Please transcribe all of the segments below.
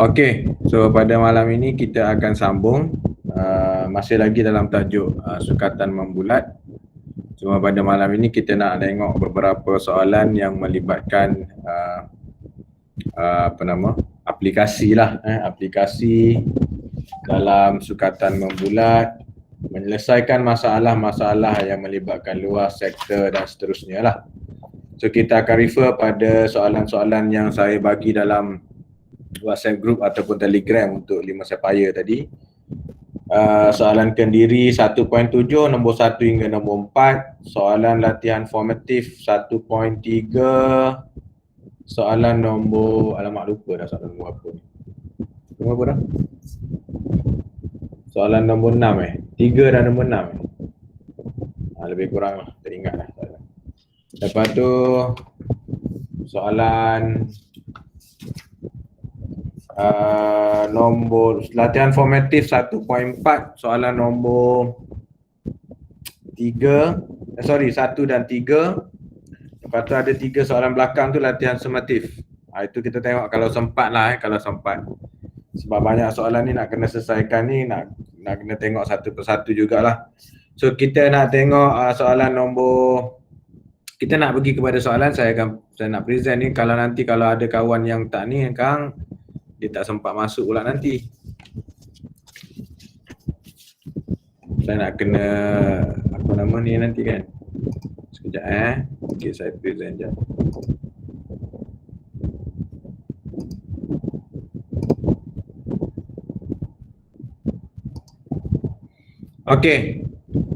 Okey, so pada malam ini kita akan sambung masih lagi dalam tajuk sukatan membulat. Cuma pada malam ini kita nak tengok beberapa soalan yang melibatkan aplikasi lah, aplikasi dalam sukatan membulat, menyelesaikan masalah-masalah yang melibatkan luas sektor dan seterusnya lah. So kita akan refer pada soalan-soalan yang saya bagi dalam WhatsApp group ataupun Telegram untuk 5 sapphire tadi. Soalan kendiri 1.7 nombor 1 hingga nombor 4, soalan latihan formatif 1.3, soalan nombor, alamak lupa dah soalan nombor apa ni. Nombor apa dah? Soalan nombor 6 3 dan nombor 6 lebih kurang lah, teringat lah. Lepas tu soalan nombor latihan formatif 1.4, soalan nombor 1 dan 3. Lepas tu ada 3 soalan belakang tu latihan sumatif. Itu kita tengok kalau sempat lah kalau sempat. Sebab banyak soalan ni nak kena selesaikan ni, nak kena tengok satu persatu jugalah. So kita nak tengok soalan nombor, kita nak pergi kepada soalan, saya nak present ni. Kalau nanti kalau ada kawan yang tak ni, Kang, dia tak sempat masuk pula nanti. Saya nak kena apa nama ni nanti kan. Sekejap okey, saya present je. Okey.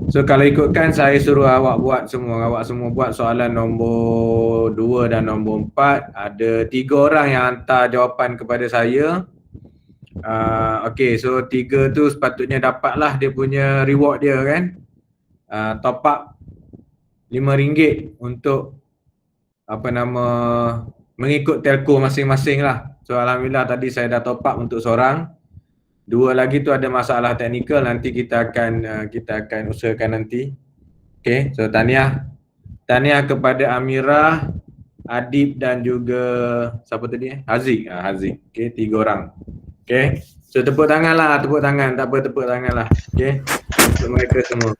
So kalau ikutkan saya suruh awak semua buat soalan nombor 2 dan nombor 4. Ada 3 orang yang hantar jawapan kepada saya. Okey, so 3 tu sepatutnya dapatlah dia punya reward dia kan. Top up RM5 untuk mengikut telco masing-masing lah. So alhamdulillah tadi saya dah top up untuk seorang. 2 lagi tu ada masalah teknikal, nanti kita akan usahakan nanti. Okey, so tahniah kepada Amirah, Adib dan juga siapa tadi Haziq. Haziq. Okey, 3 orang. Okey. So tepuk tangan lah, tak apa tepuk tangan lah. Okey. Untuk mereka semua.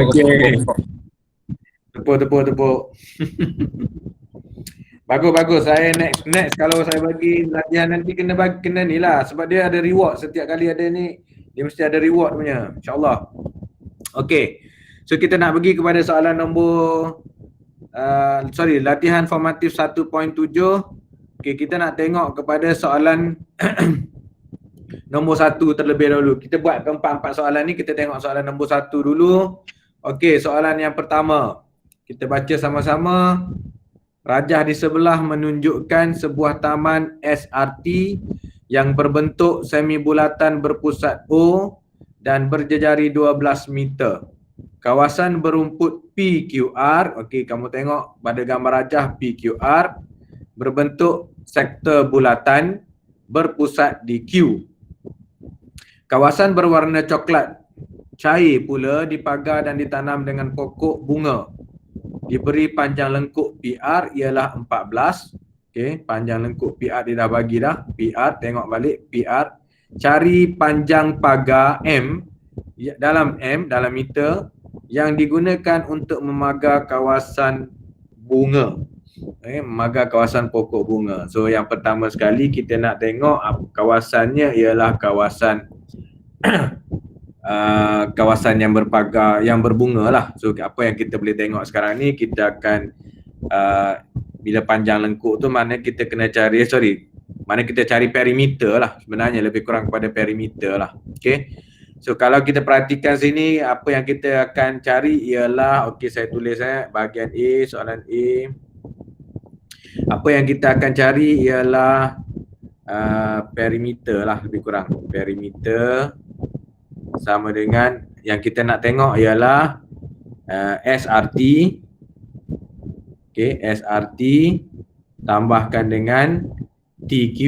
Okey. Tepuk. Bagus. Saya next kalau saya bagi latihan nanti kena ni lah, sebab dia ada reward setiap kali ada ni, dia mesti ada reward punya, insya-Allah. Okey. So kita nak pergi kepada soalan nombor latihan formatif 1.7. Okey, kita nak tengok kepada soalan nombor 1 terlebih dahulu. Kita buat keempat-empat soalan ni, kita tengok soalan nombor 1 dulu. Okey, soalan yang pertama. Kita baca sama-sama. Rajah di sebelah menunjukkan sebuah taman SRT yang berbentuk semi bulatan berpusat O dan berjejari 12 meter. Kawasan berumput PQR, okey, kamu tengok pada gambar rajah PQR, berbentuk sektor bulatan berpusat di Q. Kawasan berwarna coklat cair pula dipagar dan ditanam dengan pokok bunga. Diberi panjang lengkuk PR ialah 14. Okey, panjang lengkuk PR dia dah bagi dah. PR, tengok balik PR. Cari panjang pagar M dalam meter yang digunakan untuk memagar kawasan bunga. Memagar kawasan pokok bunga. So yang pertama sekali kita nak tengok kawasannya ialah kawasan kawasan yang berpagar, yang berbunga lah. So apa yang kita boleh tengok sekarang ni, kita akan bila panjang lengkuk tu mana kita kena cari, mana kita cari perimeter lah, sebenarnya lebih kurang kepada perimeter lah. Okay, so kalau kita perhatikan sini, apa yang kita akan cari ialah, okey saya tulis bahagian A, soalan A. Apa yang kita akan cari ialah perimeter lah, lebih kurang perimeter sama dengan yang kita nak tengok ialah SRT. Okey, SRT tambahkan dengan TQ.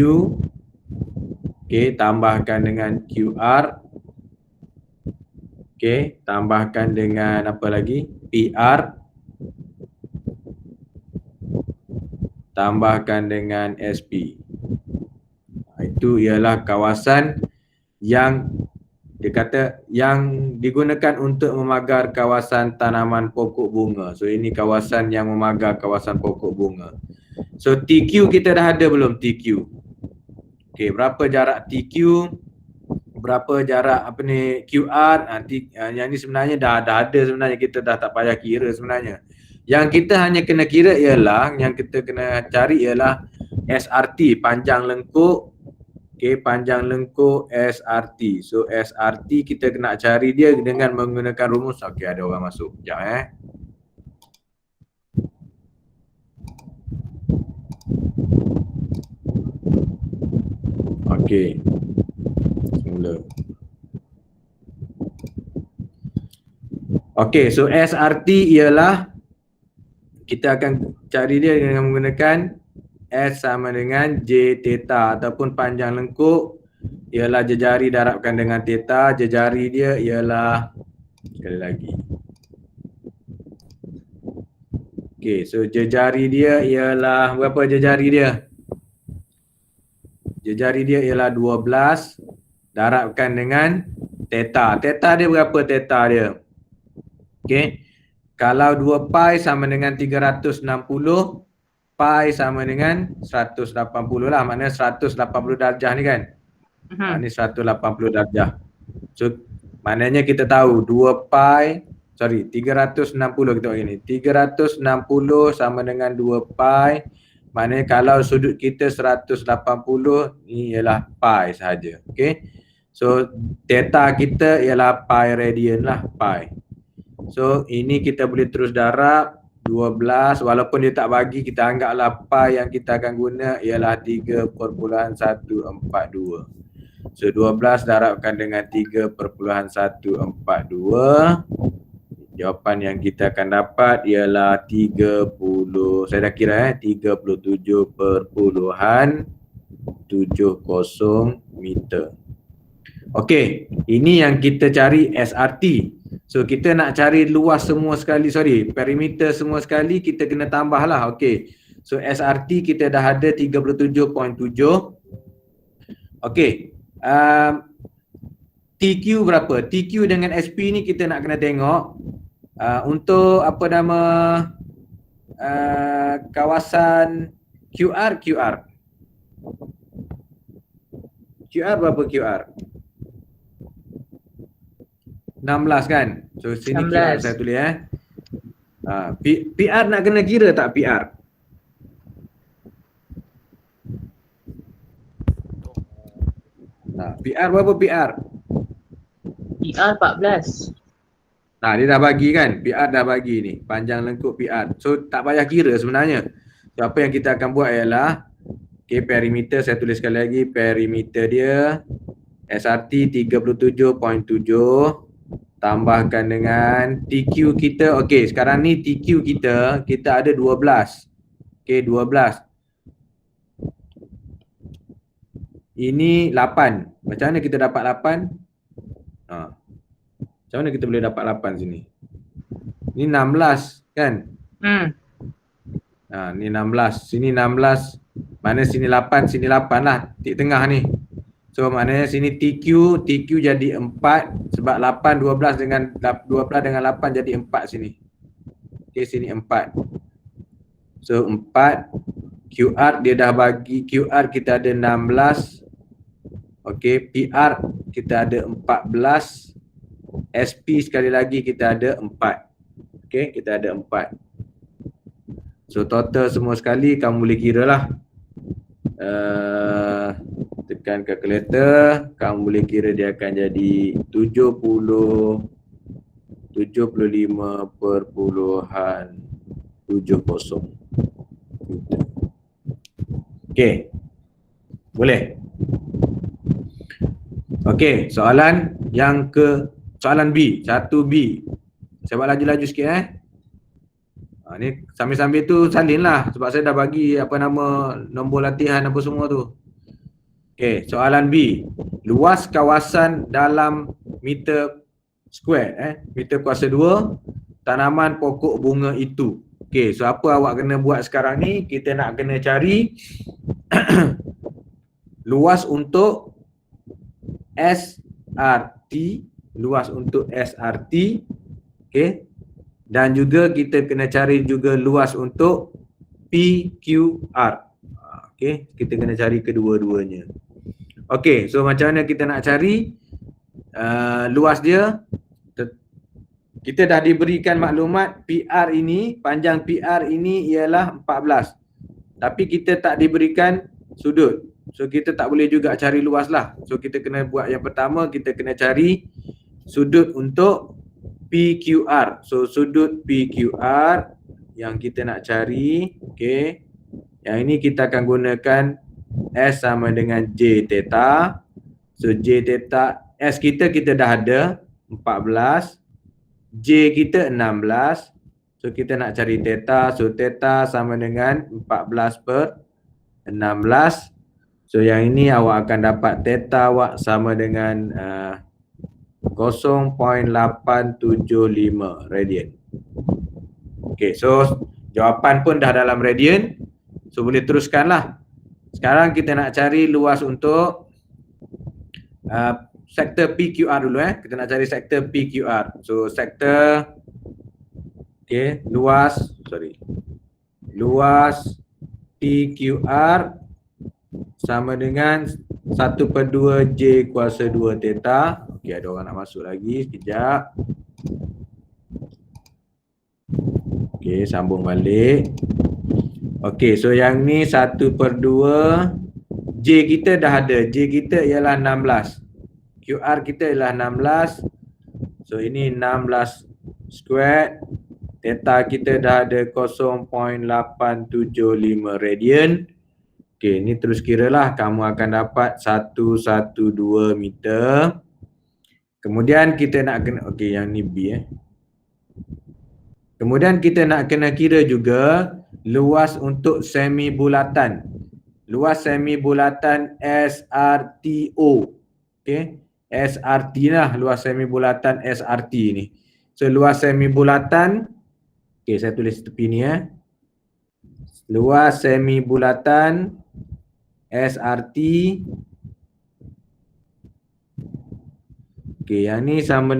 Okey, tambahkan dengan QR. Okey, tambahkan dengan apa lagi? PR. tambahkan dengan SP. Itu ialah kawasan yang dia kata yang digunakan untuk memagar kawasan tanaman pokok bunga. So ini kawasan yang memagar kawasan pokok bunga. So TQ kita dah ada belum TQ? Okey, berapa jarak TQ? Berapa jarak apa ni QR? Yang ni sebenarnya dah ada sebenarnya, kita dah tak payah kira sebenarnya. Yang kita hanya kena kira ialah, yang kita kena cari ialah SRT, panjang lengkuk. Okey, panjang lengkuk SRT. So SRT kita kena cari dia dengan menggunakan rumus. Okey, ada orang masuk. Sekejap Okey. Semula. Okey, so SRT ialah kita akan cari dia dengan menggunakan S sama dengan J theta ataupun panjang lengkuk ialah jejari darabkan dengan theta. Jejari dia ialah, sekali lagi. Okey, so jejari dia ialah, berapa jejari dia? Jejari dia ialah 12 darabkan dengan theta. Theta dia berapa theta dia? Okey. Kalau 2 pi sama dengan 360, pi sama dengan 180 lah. Maknanya 180 darjah ni kan. Ni 180 darjah. So maknanya kita tahu 2 pi, 360 kita buat gini. 360 sama dengan 2 pi. Maknanya kalau sudut kita 180, ni ialah pi sahaja. Okey. So theta kita ialah pi radian lah, pi. So ini kita boleh terus darab 12, walaupun dia tak bagi, kita anggaplah pi yang kita akan guna ialah 3.142. So 12 darabkan dengan 3.142. Jawapan yang kita akan dapat ialah 30, saya dah kira 37.70 meter. Okey, ini yang kita cari SRT. So kita nak cari luas semua sekali, perimeter semua sekali, kita kena tambah lah. Okey, so SRT kita dah ada 37.7. Okey, TQ berapa? TQ dengan SP ni kita nak kena tengok. Untuk apa nama kawasan QR berapa QR? 16 kan? So sini 16. QR saya tulis PR nak kena kira tak PR? PR berapa PR? PR 14. Dia dah bagi kan? PR dah bagi ni, panjang lengkuk PR. So tak payah kira sebenarnya. So apa yang kita akan buat ialah, okay, perimeter saya tulis sekali lagi, perimeter dia SRT 37.7 tambahkan dengan TQ kita. Okey, sekarang ni TQ kita ada 12. Okey, 12. Ini 8. Macam mana kita dapat 8? Macam mana kita boleh dapat 8 sini? Ni 16 kan? Ni 16. Sini 16. Mana sini 8, sini 8 lah. Titik tengah ni. So maknanya sini TQ jadi 4 sebab 8 12 dengan 12 dengan 8 jadi 4 sini. Okey, sini 4. So 4 QR dia dah bagi, QR kita ada 16. Okey, PR kita ada 14. SP sekali lagi kita ada 4. Okey, kita ada 4. So total semua sekali kamu boleh kira lah. Tekan kalkulator, kamu boleh kira dia akan jadi 75.70. Okey. Boleh? Okey, soalan yang soalan B, 1B. Saya buat laju-laju sikit ni sambil-sambil tu salin lah sebab saya dah bagi apa nama nombor latihan apa semua tu. Okey, soalan B. Luas kawasan dalam meter square meter kuasa 2 tanaman pokok bunga itu. Okey, so apa awak kena buat sekarang ni? Kita nak kena cari luas untuk SRT, luas untuk SRT. Okey. Dan juga kita kena cari juga luas untuk PQR. Okey, kita kena cari kedua-duanya. Okey, so macam mana kita nak cari luas dia? Kita dah diberikan maklumat PR ini, panjang PR ini ialah 14. Tapi kita tak diberikan sudut. So kita tak boleh juga cari luas lah. So kita kena buat yang pertama, kita kena cari sudut untuk PQR. So sudut PQR yang kita nak cari, okey. Yang ini kita akan gunakan S sama dengan J theta. So J theta, S kita dah ada 14. J kita 16. So kita nak cari theta. So theta sama dengan 14 per 16. So yang ini awak akan dapat theta awak sama dengan 0.875 radian. Okay, so jawapan pun dah dalam radian. So boleh teruskanlah. Sekarang kita nak cari luas untuk sektor PQR dulu Kita nak cari sektor PQR. So sektor luas PQR sama dengan 1/2 J kuasa 2 theta. Okey, ada orang nak masuk lagi sekejap. Okey, sambung balik. Okey, so yang ni 1/2 J kita dah ada. J kita ialah 16. QR kita ialah 16. So ini 16 squared. Theta kita dah ada 0.875 radian. Okey, ni terus kiralah kamu akan dapat 112 meter. Kemudian kita nak kena, okey yang ni B Kemudian kita nak kena kira juga luas untuk semi bulatan. Luas semi bulatan SRTO. Okey. SRT lah, luas semi bulatan SRT ni. So luas semi bulatan, okey saya tulis tepi ni Luas semi bulatan SRT. Okey, yang ni sama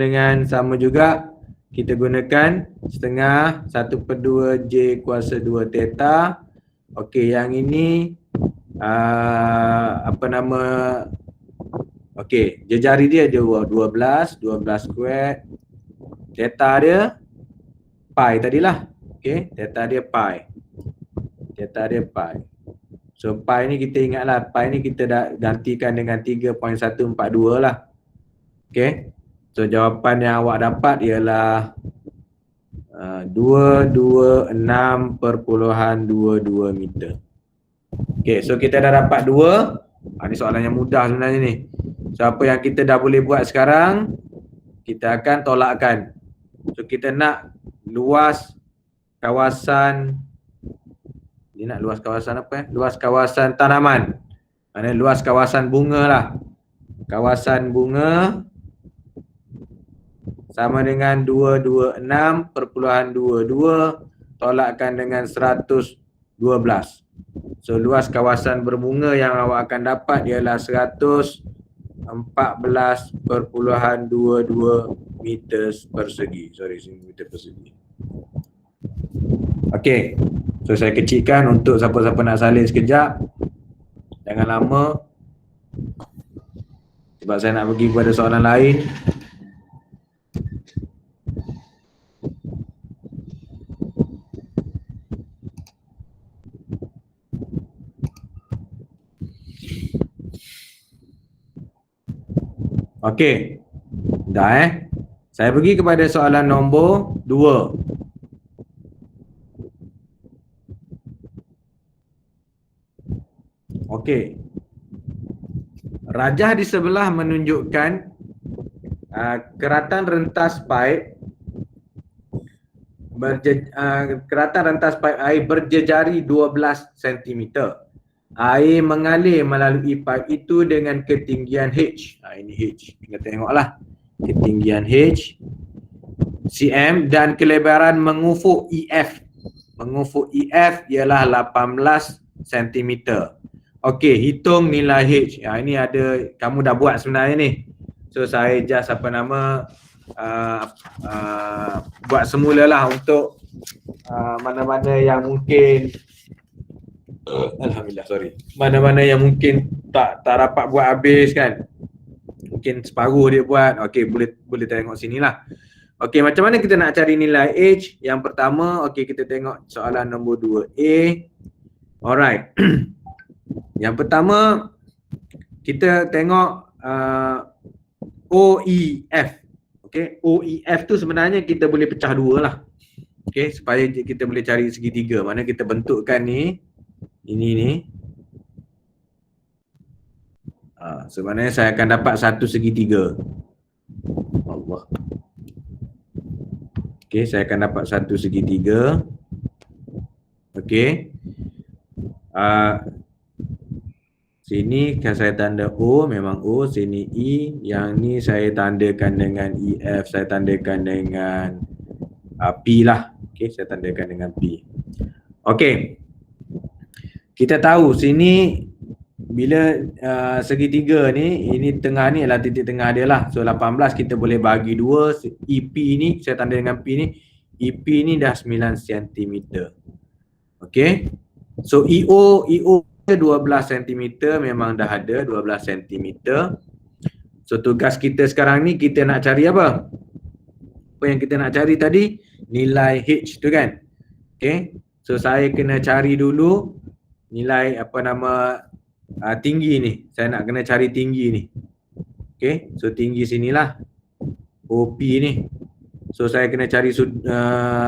juga kita gunakan setengah 1/2 J kuasa 2 theta. Okey, yang ini okey, jari dia 12 square. Theta dia pi tadilah. Okey, theta dia pi. So pi ni kita ingatlah, pi ni kita dah gantikan dengan 3.142 lah. Okey. So jawapan yang awak dapat ialah 226.22 meter. Okey, so kita dah dapat 2. Ni soalan yang mudah sebenarnya ni. So apa yang kita dah boleh buat sekarang, kita akan tolakkan. So kita nak luas kawasan, luas kawasan apa Luas kawasan tanaman. Mana luas kawasan bunga lah. Kawasan bunga sama dengan 226.22 tolakkan dengan 112. So luas kawasan berbunga yang awak akan dapat ialah 114.22 meter persegi. Meter persegi. Okey. So saya kecilkan untuk siapa-siapa nak salin sekejap. Jangan lama. Sebab saya nak pergi kepada soalan lain. Okey. Dah Saya pergi kepada soalan nombor 2. Okey. Rajah di sebelah menunjukkan keratan rentas paip air berjejari 12 cm. Air mengalir melalui paip itu dengan ketinggian H. Ini H. Kita tengoklah. Ketinggian H cm dan kelebaran mengufuk EF. mengufuk EF ialah 18 cm. Okey, hitung nilai H. Ini ada, kamu dah buat sebenarnya ni. So saya just buat semula lah untuk mana-mana yang mungkin Alhamdulillah, sorry. Mana-mana yang mungkin tak dapat buat habis kan. Mungkin separuh dia buat. Okey, boleh tengok sini lah. Okey, macam mana kita nak cari nilai H? Yang pertama, okey, kita tengok soalan nombor 2A. Alright. Yang pertama, kita tengok OEF. Okey, OEF tu sebenarnya kita boleh pecah dua lah. Okey, supaya kita boleh cari segitiga. Mana kita bentukkan ni, ini ni. Sebenarnya saya akan dapat satu segitiga. Allah. Okey, saya akan dapat satu segitiga. Okey. Sini kan saya tanda O, memang O. Sini E. Yang ni saya tandakan dengan EF. Saya tandakan dengan P lah. Okey, saya tandakan dengan P. Okey. Kita tahu sini bila segitiga ni, ini tengah ni adalah titik tengah dia lah. So 18 kita boleh bagi dua. EP ni, saya tanda dengan P ni. EP ni dah 9 cm. Okey. So EO 12 cm memang dah ada 12 cm. So tugas kita sekarang ni kita nak cari apa? Apa yang kita nak cari tadi? Nilai H tu kan. Okey. So saya kena cari dulu nilai tinggi ni. Saya nak kena cari tinggi ni. Okey. So tinggi sinilah. OP ni. So saya kena cari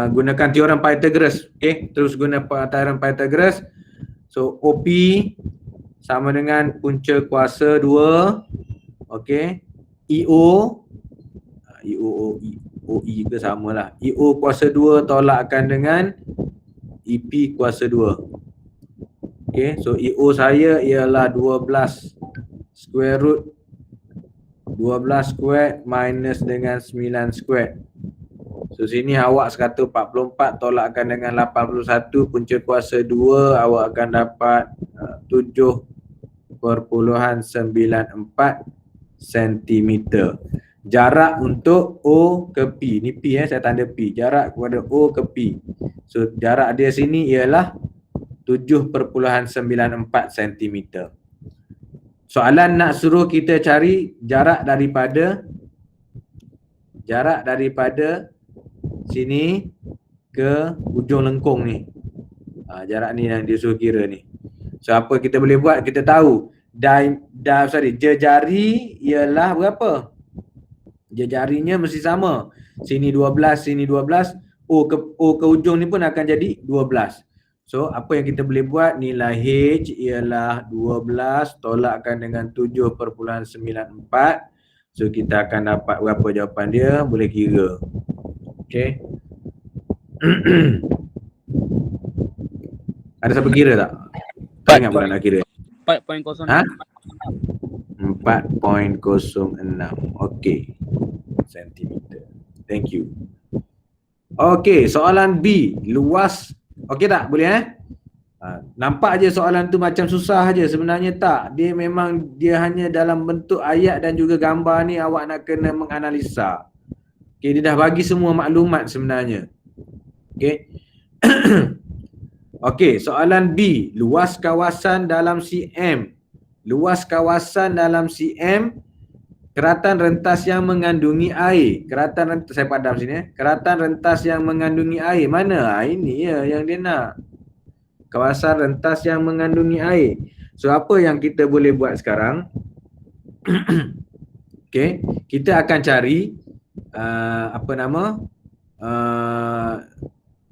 gunakan teorem Pythagoras. Okey. Terus guna teorem Pythagoras. So OP sama dengan punca kuasa 2. Okey. EO OE ke samalah. EO kuasa 2 tolakkan dengan EP kuasa 2. Okey, so EO saya ialah 12 square root 12 square minus dengan 9 square. So sini awak 144 tolakkan dengan 81 punca kuasa 2, awak akan dapat 7.94 cm. Jarak untuk O ke P. Ni P saya tanda P. Jarak kepada O ke P. So jarak dia sini ialah 7.94 cm. Soalan nak suruh kita cari jarak daripada sini ke ujung lengkung ni. Jarak ni yang dia suruh kira ni. So apa kita boleh buat? Kita tahu jejari ialah berapa? Jejarinya mesti sama. Sini 12, sini 12. O ke ujung ni pun akan jadi 12. So apa yang kita boleh buat, nilai H ialah 12 tolakkan dengan 7.94. So kita akan dapat berapa jawapan dia, boleh kira. Okey. Ada siapa kira tak? Tak ingat pula nak kira. 4.06. 4.06. Okey. Sentimeter. Thank you. Okey, soalan B, luas. Okey tak? Boleh nampak je soalan tu macam susah je, sebenarnya tak. Dia hanya dalam bentuk ayat dan juga gambar ni awak nak kena menganalisa. Okey, dia dah bagi semua maklumat sebenarnya. Okey. Okey, soalan B, luas kawasan dalam cm. Luas kawasan dalam cm, keratan rentas yang mengandungi air. Keratan rentas, saya padam sini Keratan rentas yang mengandungi air. Mana? Ini ya yang dia nak. Kawasan rentas yang mengandungi air. So apa yang kita boleh buat sekarang? Okey, kita akan cari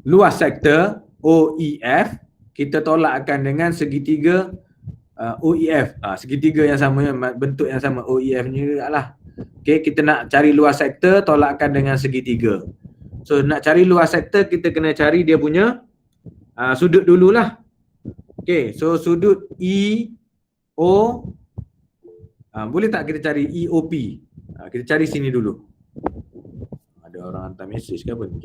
luas sektor OEF. Kita tolakkan dengan segitiga OEF. Segitiga yang sama, bentuk yang sama, OEF ni lah. Okey, kita nak cari luas sektor, tolakkan dengan segitiga. So nak cari luas sektor, kita kena cari dia punya sudut dululah. Okey, so sudut EO, boleh tak kita cari EOP? Kita cari sini dulu. Ada orang hantar mesej ke apa ni?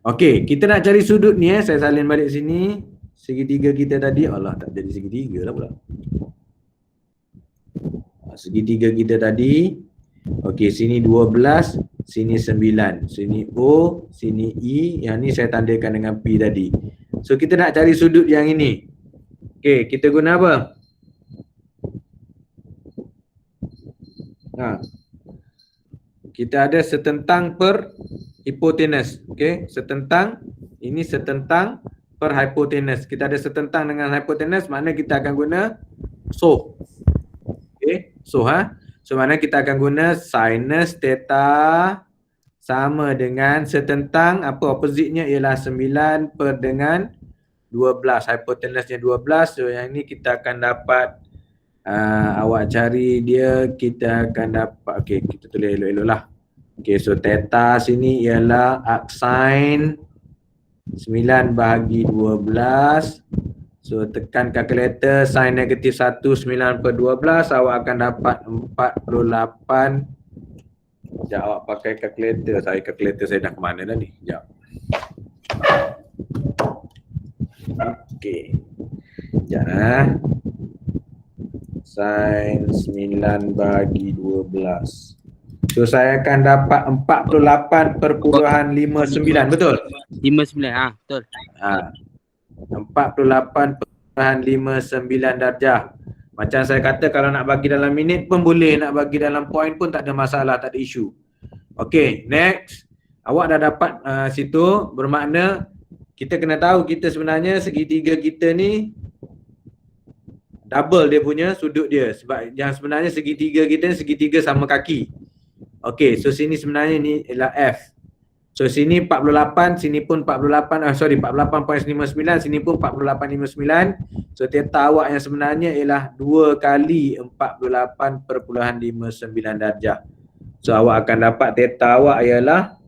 Okey, kita nak cari sudut ni saya salin balik sini. Segitiga kita tadi, Allah tak jadi segitiga lah pula. Segitiga kita tadi. Okey, sini 12, sini 9. Sini O, sini I, yang ni saya tandakan dengan P tadi. So kita nak cari sudut yang ini. Okey, kita guna apa? Kita ada setentang per hipotenus. Okey, setentang, ini setentang per hipotenus. Kita ada setentang dengan hipotenus, makna kita akan guna so. Okey, so so makna kita akan guna sinus theta sama dengan setentang, apa opposite-nya ialah 9 per dengan 12. Hipotenusnya 12. So yang ni kita akan dapat awak cari dia, kita akan dapat, okey, kita tulis elok-elok lah. Okey, so theta sini ialah arcsine 9 bahagi 12. So tekan kalkulator, sin negatif 1, 9 per 12, awak akan dapat 48. Sekejap, awak pakai kalkulator. Kalkulator saya dah ke mana dah ni? Sekejap. Okey. Sekejap sin 9 bahagi 12. So saya akan dapat 48.59, betul? 59, betul. 48.59 darjah. Macam saya kata, kalau nak bagi dalam minit pun boleh, nak bagi dalam poin pun tak ada masalah, tak ada isu. Okey, next. Awak dah dapat situ, bermakna kita kena tahu kita sebenarnya segitiga kita ni double dia punya sudut dia. Sebab yang sebenarnya segitiga kita ni segitiga sama kaki. Okey, so sini sebenarnya ni ialah F. So sini 48, sini pun 48, 48.59, sini pun 48.59. So theta awak yang sebenarnya ialah 2 kali 48.59 darjah. So awak akan dapat theta awak ialah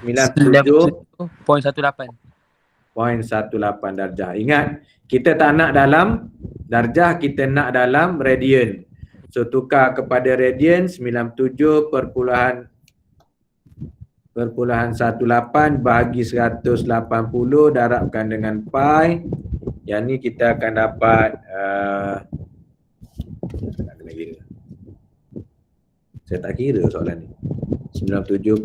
97.18 darjah. Ingat, kita tak nak dalam darjah, kita nak dalam radian. So tukar kepada radian, 97.18 bahagi 180 darabkan dengan pi. Yang ni kita akan dapat saya tak kira soalan ni. 97.18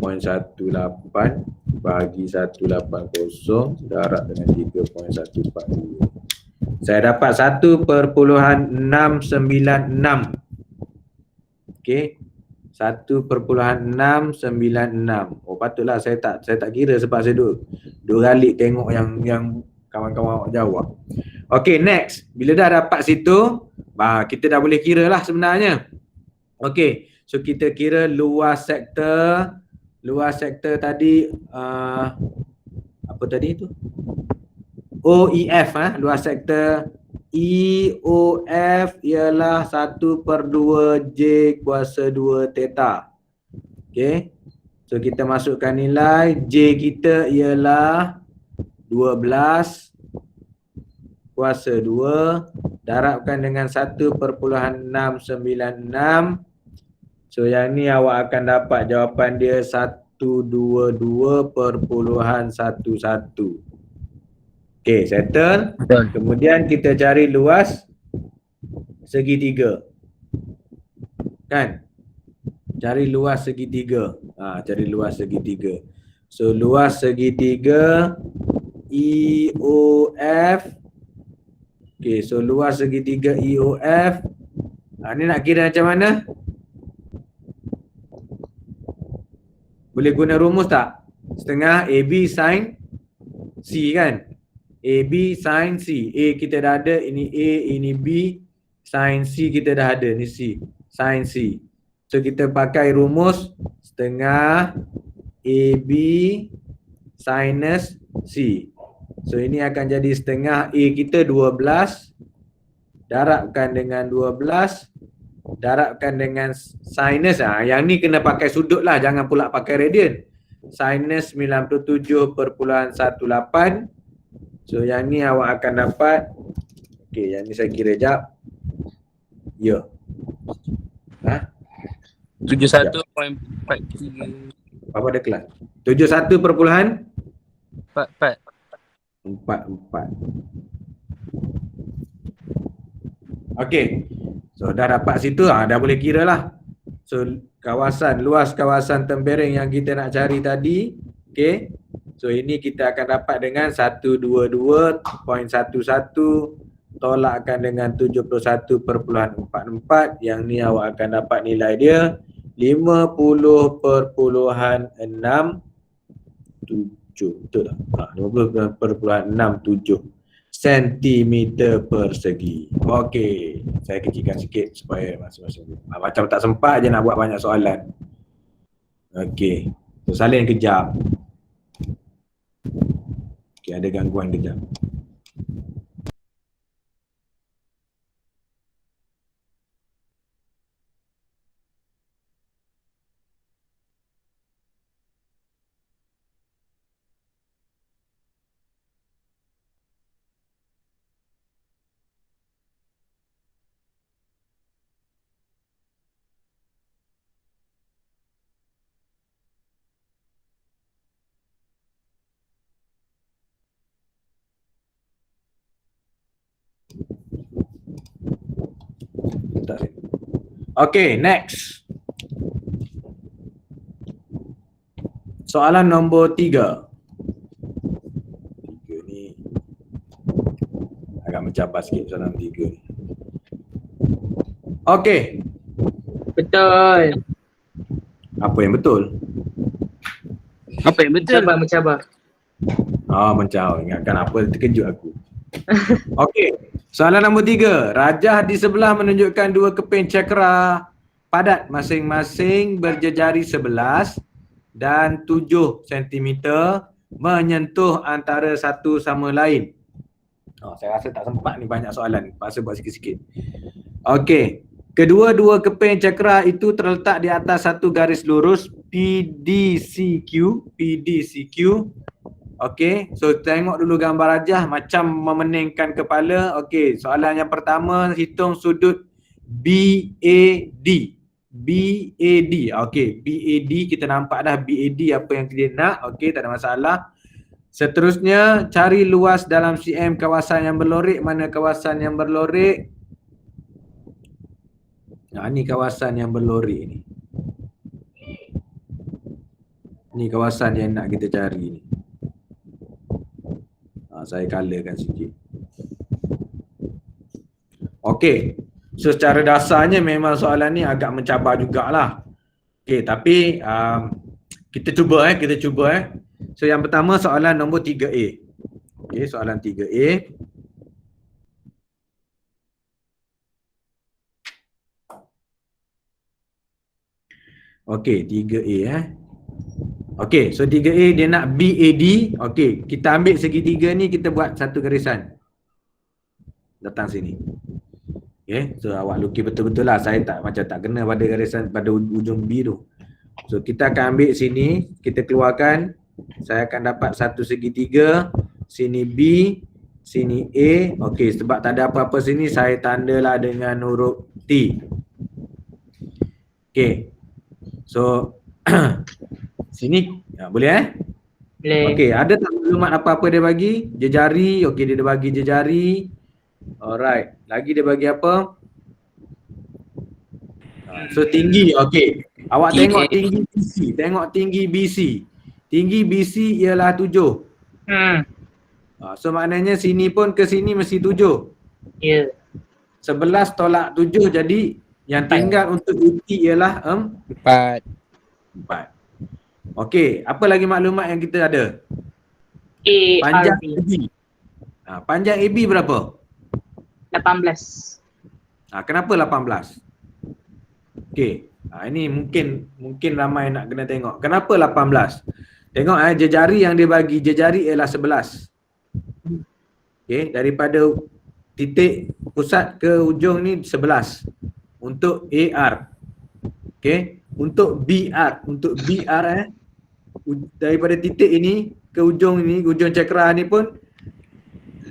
bahagi 180 darab dengan 3.142. Saya dapat 1.696. Okey. 1.696. Oh patutlah saya tak kira sebab saya dua kali tengok yang kawan-kawan awak jawab. Okey, next. Bila dah dapat situ, kita dah boleh kira lah sebenarnya. Okey, so kita kira luas sektor tadi apa tadi tu? OEF, luas sektor EOF ialah 1/2 J kuasa 2 theta. Okey. So kita masukkan nilai J kita ialah 12 kuasa 2 darabkan dengan 1.696. So yang ni awak akan dapat jawapan dia 122.11. Okey, settle. Betul. Kemudian kita cari luas segitiga. Kan? Cari luas segitiga. Cari luas segitiga. So luas segitiga EOF. Okey, so luas segitiga EOF. Ni nak kira macam mana? Boleh guna rumus tak? Setengah AB sin C kan? AB sin C. A kita dah ada, ini A, ini B. Sin C kita dah ada, ni C. Sin C. So kita pakai rumus setengah AB sinus C. So ini akan jadi setengah A kita 12 darabkan dengan 12 darabkan dengan sinus. Yang ni kena pakai sudut lah, jangan pula pakai radian. Sinus 97.18. So yang ni awak akan dapat, okey, yang ni saya kira jap. Ya. 71.43. Apa ada kelas? 71 perpuluhan Empat. 4. Okey. So dah dapat situ, dah boleh kira lah. So luas kawasan tempering yang kita nak cari tadi, okey. So ini kita akan dapat dengan 122.11 tolakkan dengan 71.44, yang ni awak akan dapat nilai dia 50.67, betul tak? 50.67 sentimeter persegi. Okey, saya kecilkan sikit supaya masing-masing macam tak sempat je nak buat banyak soalan. Okey, so salin kejap. Okey, ada gangguan kejap. Okay, next. Soalan nombor 3. 3 ni agak mencabar sikit soalan 3 ni. Okay. Betul. Apa yang betul? Apa yang betul? Mencabar. Mencabar. Ingatkan apa, terkejut aku. Okey, soalan nombor 3. Rajah di sebelah menunjukkan dua keping cakra padat masing-masing berjejari 11 dan 7 cm menyentuh antara satu sama lain. Saya rasa tak sempat ni, banyak soalan. Paksa buat sikit-sikit. Okey, kedua-dua keping cakra itu terletak di atas satu garis lurus PDCQ. Okey, so tengok dulu gambar rajah macam memeningkan kepala. Okey, soalan yang pertama, hitung sudut BAD. Okey, BAD kita nampak dah BAD apa yang kita nak. Okey, tak ada masalah. Seterusnya, cari luas dalam cm kawasan yang berlorik. Mana kawasan yang berlorik? Ni kawasan yang berlorik ni. Ni kawasan yang nak kita cari ni. Saya colorkan sikit. Okey. So secara dasarnya memang soalan ni agak mencabar jugalah. Okey, tapi kita cuba. So yang pertama soalan nombor 3A. Okey, soalan 3A. Okey, 3A Okey, so 3A dia nak BAD. Okey, kita ambil segitiga ni, kita buat satu garisan. Datang sini. Okey, so awak lukis betul-betul lah. Saya tak kena pada garisan pada ujung B tu. So kita akan ambil sini, kita keluarkan. Saya akan dapat satu segitiga. Sini B, sini A. Okey, sebab tak ada apa-apa sini, saya tandalah dengan huruf T. Okey. So sini boleh Boleh. Okey, ada tak maklumat apa-apa dia bagi? Jejari, okey dia bagi jejari. Alright, lagi dia bagi apa? So tinggi, okey. Awak tengok tinggi BC, Tinggi BC ialah 7. So maknanya sini pun ke sini mesti 7. Ya. 11 tolak 7, jadi yang tinggal untuk UT ialah 4. 4. Okey, apa lagi maklumat yang kita ada? Panjang ARB AB. Panjang AB berapa? 18. Kenapa 18? Okey, ini mungkin ramai nak kena tengok. Kenapa 18? Tengok jejari yang dia bagi, jejari ialah 11. Okey, daripada titik pusat ke ujung ni 11 untuk AR. Okey, untuk BR, daripada titik ini ke ujung ini, ujung cakra ni pun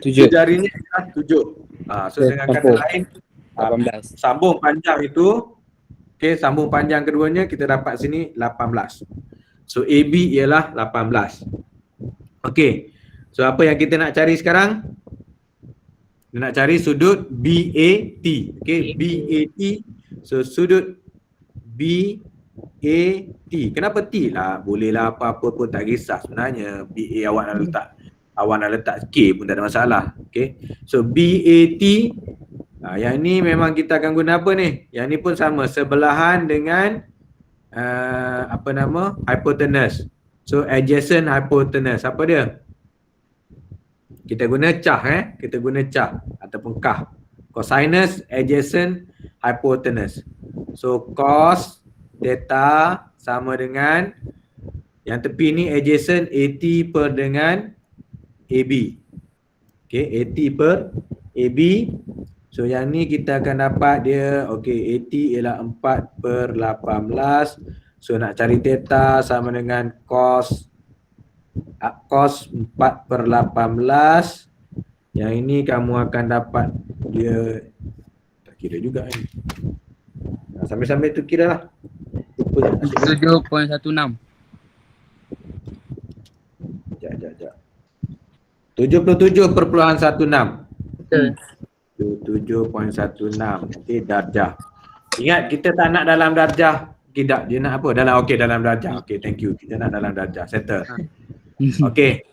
7. jarinya adalah 7. So dengan kata lain 18. sambung panjang itu, okey, sambung panjang keduanya kita dapat sini 18. So AB ialah 18. Okey. So apa yang kita nak cari sekarang? Kita nak cari sudut BAT. Okay, BAT. So sudut BAT. Kenapa T lah? Bolehlah apa-apa pun, tak kisah sebenarnya. BA awak nak letak K pun tak ada masalah. Okay. So BAT. Yang ni memang kita akan guna apa ni? Yang ni pun sama, sebelahan dengan hypotenuse. So adjacent hypotenuse. Apa dia? Kita guna cah kita guna cah ataupun kah. Cosinus adjacent hypotenuse. So cos theta sama dengan yang tepi ni adjacent AT per dengan AB. Okay, AT per AB. So yang ni kita akan dapat dia, okay, AT ialah 4 per 18. So nak cari theta sama dengan cos 4 per 18. Yang ini kamu akan dapat dia, tak kira juga ni. Sambil-sambil tu kira lah. 7.16. Sekejap. 77.16. Betul. 7.16. Nanti darjah. Ingat kita tak nak dalam darjah. Tidak, dia nak apa? Dalam darjah. Okay, thank you. Kita nak dalam darjah. Settle. Okay.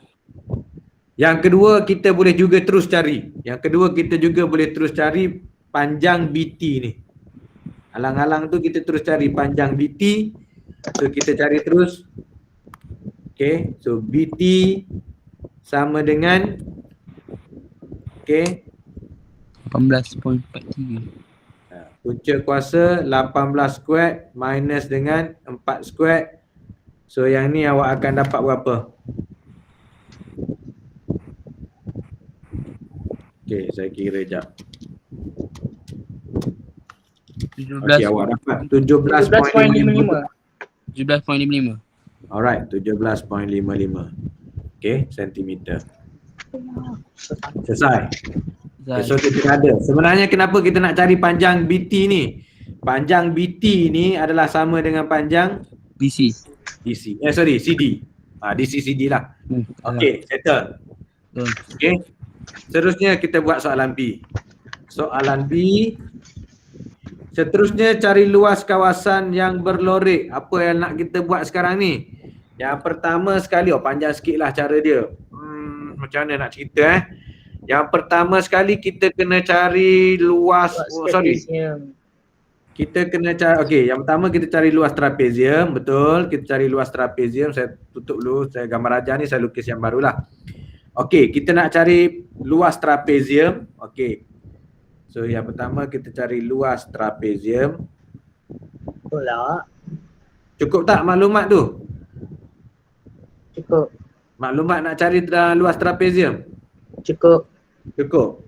Yang kedua kita boleh juga terus cari. Panjang BT ni. Alang-alang tu kita terus cari panjang BT. So kita cari terus. Okay. So BT sama dengan, okay, 18.43. punca kuasa 18 square minus dengan 4 square. So yang ni awak akan dapat berapa? Okay, saya kira jap. Okay, awak dapat 17.55. 17.55. Alright, 17.55. Okay, sentimeter. Selesai. Okay, so kita ada. Sebenarnya kenapa kita nak cari panjang BT ni? Panjang BT ni adalah sama dengan panjang BC. DC. CD. DC CD lah. Okay, settle. Okay. Seterusnya kita buat soalan B. Soalan B. Seterusnya cari luas kawasan yang berlorik. Apa yang nak kita buat sekarang ni? Yang pertama sekali, panjang sikit lah cara dia. Macam mana nak cerita Yang pertama sekali kita kena cari luas, kita kena cari, okey, yang pertama kita cari luas trapezium, betul. Kita cari luas trapezium, saya tutup dulu, saya gambar ajar ni, saya lukis yang barulah. Okey, kita nak cari luas trapezium. Okey. So yang pertama kita cari luas trapezium. Pula. Cukup tak maklumat tu? Cukup. Maklumat nak cari luas trapezium? Cukup. Cukup.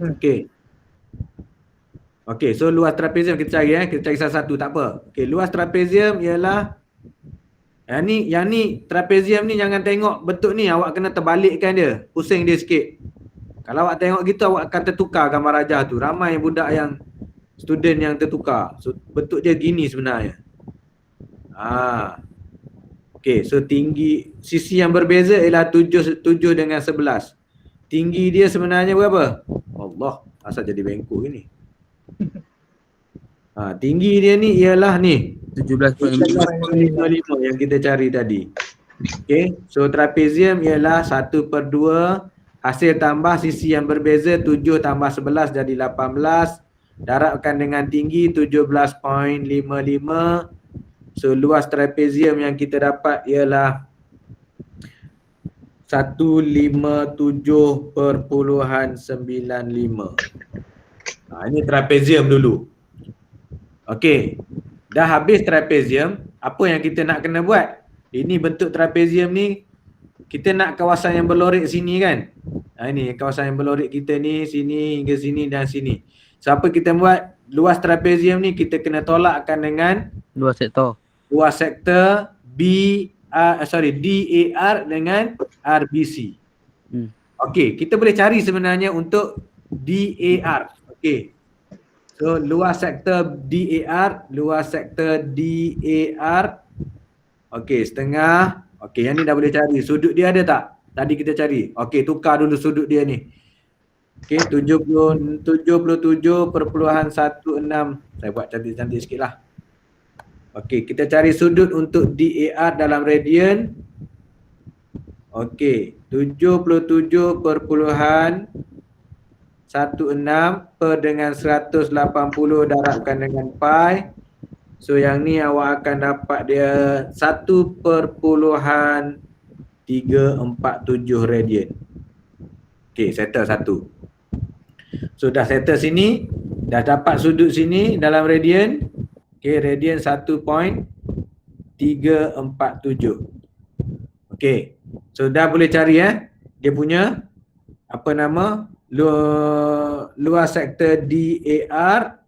Okey. Okey, so luas trapezium kita cari kita cari salah satu, tak apa. Okey, luas trapezium ialah yang ni trapezium ni jangan tengok bentuk ni, awak kena terbalikkan dia, pusing dia sikit. Kalau awak tengok gitu awak akan tertukar gambar rajah tu. Ramai budak yang student yang tertukar. So bentuk dia gini sebenarnya. Okey, so tinggi sisi yang berbeza ialah 7 dengan 11. Tinggi dia sebenarnya berapa? Allah, asal jadi bengkok gini. Tinggi dia ni ialah ni 17.55 yang kita cari tadi. Okey, so trapezium ialah 1/2, hasil tambah sisi yang berbeza 7 tambah 11 jadi 18. Darabkan dengan tinggi 17.55. So luas trapezium yang kita dapat ialah 157.95. Ini trapezium dulu. Okey, dah habis trapezium, apa yang kita nak kena buat? Ini bentuk trapezium ni, kita nak kawasan yang berlorik sini kan? Ini kawasan yang berlorik kita ni, sini hingga sini dan sini. So apa kita buat? Luas trapezium ni kita kena tolakkan dengan Luas sektor DAR dengan RBC. Okey, kita boleh cari sebenarnya untuk DAR. Okey. So luas sektor DAR, okey, setengah. Okey, yang ni dah boleh cari. Sudut dia ada tak? tadi kita cari. Okey, tukar dulu sudut dia ni. Okey, 77.16. Saya buat cantik-cantik sikit lah. Okey, kita cari sudut untuk DAR dalam radian. Okey, 77.16 per dengan 180 darabkan dengan pi. So yang ni awak akan dapat dia 1.347 radian. Okey, settle satu. So dah settle sini, dah dapat sudut sini dalam radian. Okey, radian 1.347. Okey. So dah boleh cari dia punya apa nama luas sektor DAR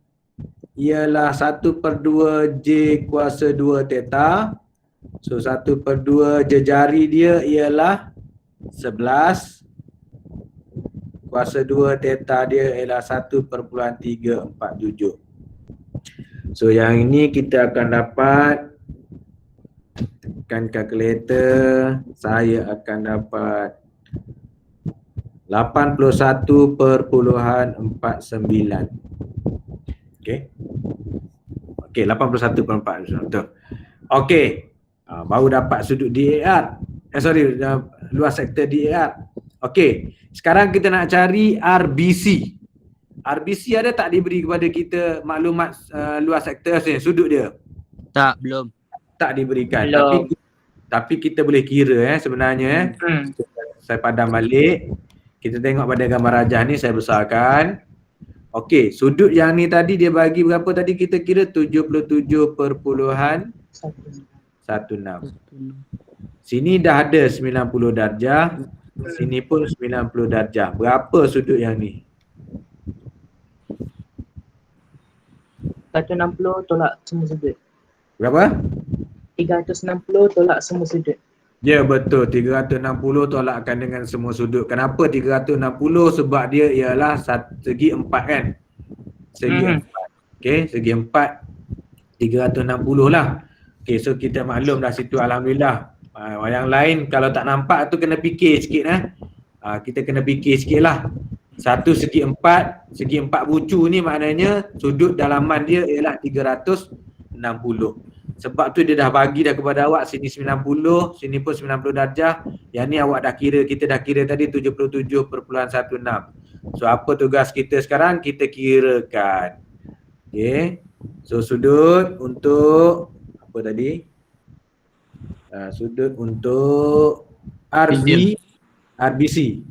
ialah 1/2 J kuasa 2 theta. So 1/2 jejari dia ialah 11. Kuasa 2 theta dia ialah 1.347. So yang ini kita akan dapat, tekan kalkulator, saya akan dapat 81.49. Okey. Okey, 81.49. Betul. Okey. Baru dapat sudut DAR. Luas sektor DAR. Okey. Sekarang kita nak cari RBC. RBC ada tak diberi kepada kita maklumat luas sektor sudut dia? Tak, belum. Tak diberikan. Belum. Tapi kita boleh kira sebenarnya. Saya padam balik. Kita tengok pada gambar rajah ni saya besarkan. Okey, sudut yang ni tadi dia bagi berapa tadi kita kira? 77.16. Sini dah ada 90 darjah. Sini pun 90 darjah. Berapa sudut yang ni? 160 tolak semua sudut. Berapa? 360 tolak semua sudut. Ya betul, 360 tolakkan dengan semua sudut. Kenapa 360? Sebab dia ialah segi 4 kan? Segi 4. Okey, segi 4 360 lah. Okey, so kita maklum dah situ, alhamdulillah. Yang lain kalau tak nampak tu kena fikir sikit kita kena fikir sikit lah. Satu segi 4 bucu ni maknanya sudut dalaman dia ialah 360. Sebab tu dia dah bagi dah kepada awak sini 90, sini pun 90 darjah. Yang ni awak dah kira, kita dah kira tadi 77.16. So apa tugas kita sekarang? Kita kirakan. Okey. So sudut untuk apa tadi? Sudut untuk RBC.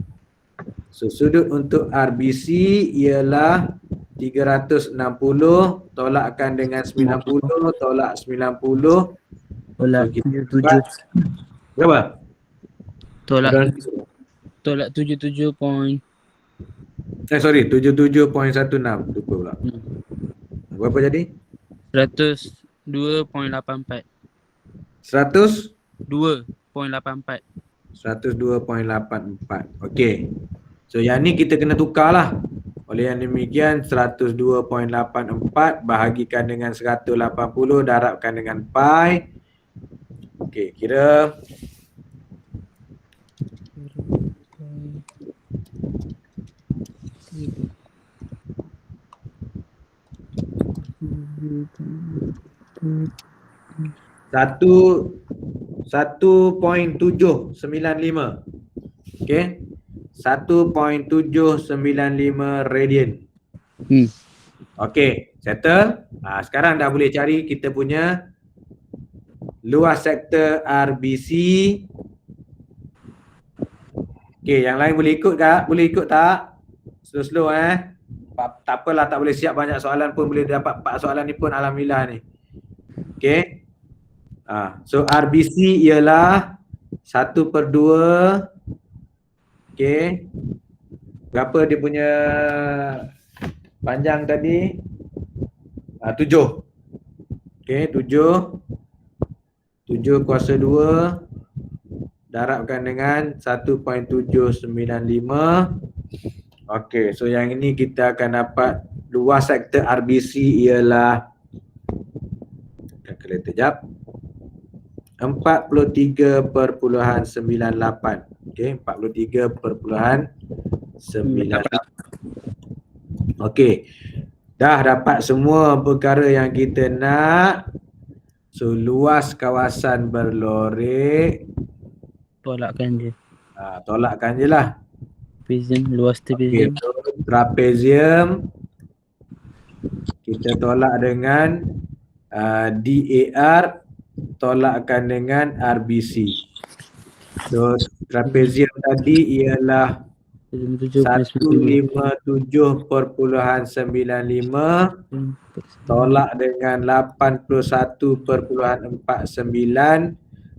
So sudut untuk RBC ialah 360 tolakkan dengan 90 tolak 90 Tolak 77. berapa? Tolak 77 point. 77.16. Lupa pula. Berapa jadi? 102.84. 2.84. 102.84. Okey. So yang ni kita kena tukar lah. Oleh yang demikian 102.84 bahagikan dengan 180 darabkan dengan pi. Okey, kira satu 1.795. Okey. 1.795 radian. Okey, settle. Sekarang dah boleh cari kita punya luas sektor RBC. Okey, yang lain boleh ikut tak? Boleh ikut tak? Slow-slow Tak apalah, tak boleh siap banyak soalan pun, boleh dapat 4 soalan ni pun alhamdulillah ni. Okey. So RBC ialah 1/2. Okey. Berapa dia punya panjang tadi? 7. Okey, 7 kuasa 2 darabkan dengan 1.795. Okey, so yang ini kita akan dapat luas sektor RBC ialah, kalkulator jap. 43.98. Okey, 43.98. Okey. Dah dapat semua perkara yang kita nak. So luas kawasan berlorek, Tolakkan je. tolakkan je lah. Trapezium, luas Okey, trapezium. so trapezium kita tolak dengan DAR, tolakkan dengan RBC. So trapezium tadi ialah 157.95 tolak dengan 81.49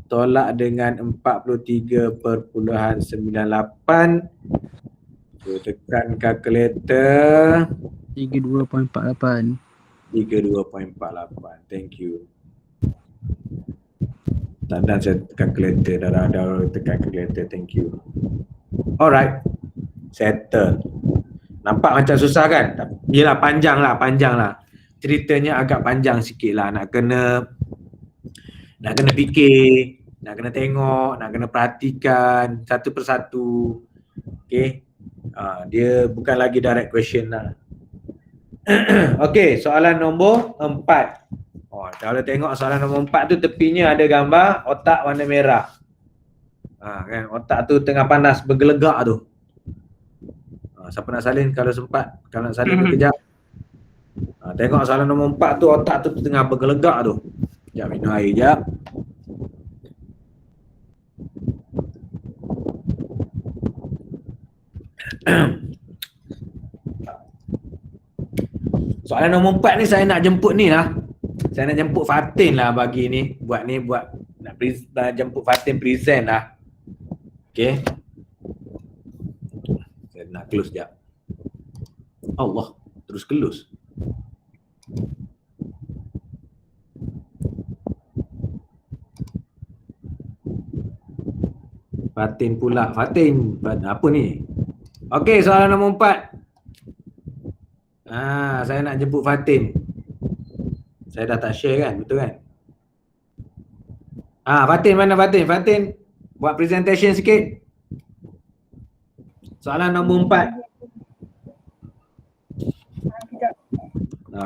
tolak dengan 43.98. So tekan kalkulator. 32.48. 32.48. Thank you. Dan saya tekan kalkulator, dah tekan kalkulator. Thank you. Alright. Settle. Nampak macam susah kan? Yelah, panjang lah. Ceritanya agak panjang sikit lah. Nak kena fikir, nak kena tengok, nak kena perhatikan satu persatu. Okay. Dia bukan lagi direct question lah. Okay, soalan nombor 4. Kalau tengok soalan nombor 4 tu tepinya ada gambar otak warna merah. Kan, otak tu tengah panas bergelegak tu. Siapa nak salin kalau sempat, kalau nak salin kejap. Tengok soalan nombor 4 tu, otak tu tengah bergelegak tu. Sekejap, minum air sekejap. Soalan nombor 4 ni saya nak jemput ni lah. Saya nak jemput Fatin lah bagi ni. Buat nak jemput Fatin present lah. Okay. Saya nak close sekejap. Allah, terus close. Fatin pula. Fatin, apa ni? Okey, soalan nombor 4. Saya nak jemput Fatin. Saya dah tak share kan, betul kan? Fatin mana Fatin? Fatin, buat presentation sikit. Soalan nombor 4.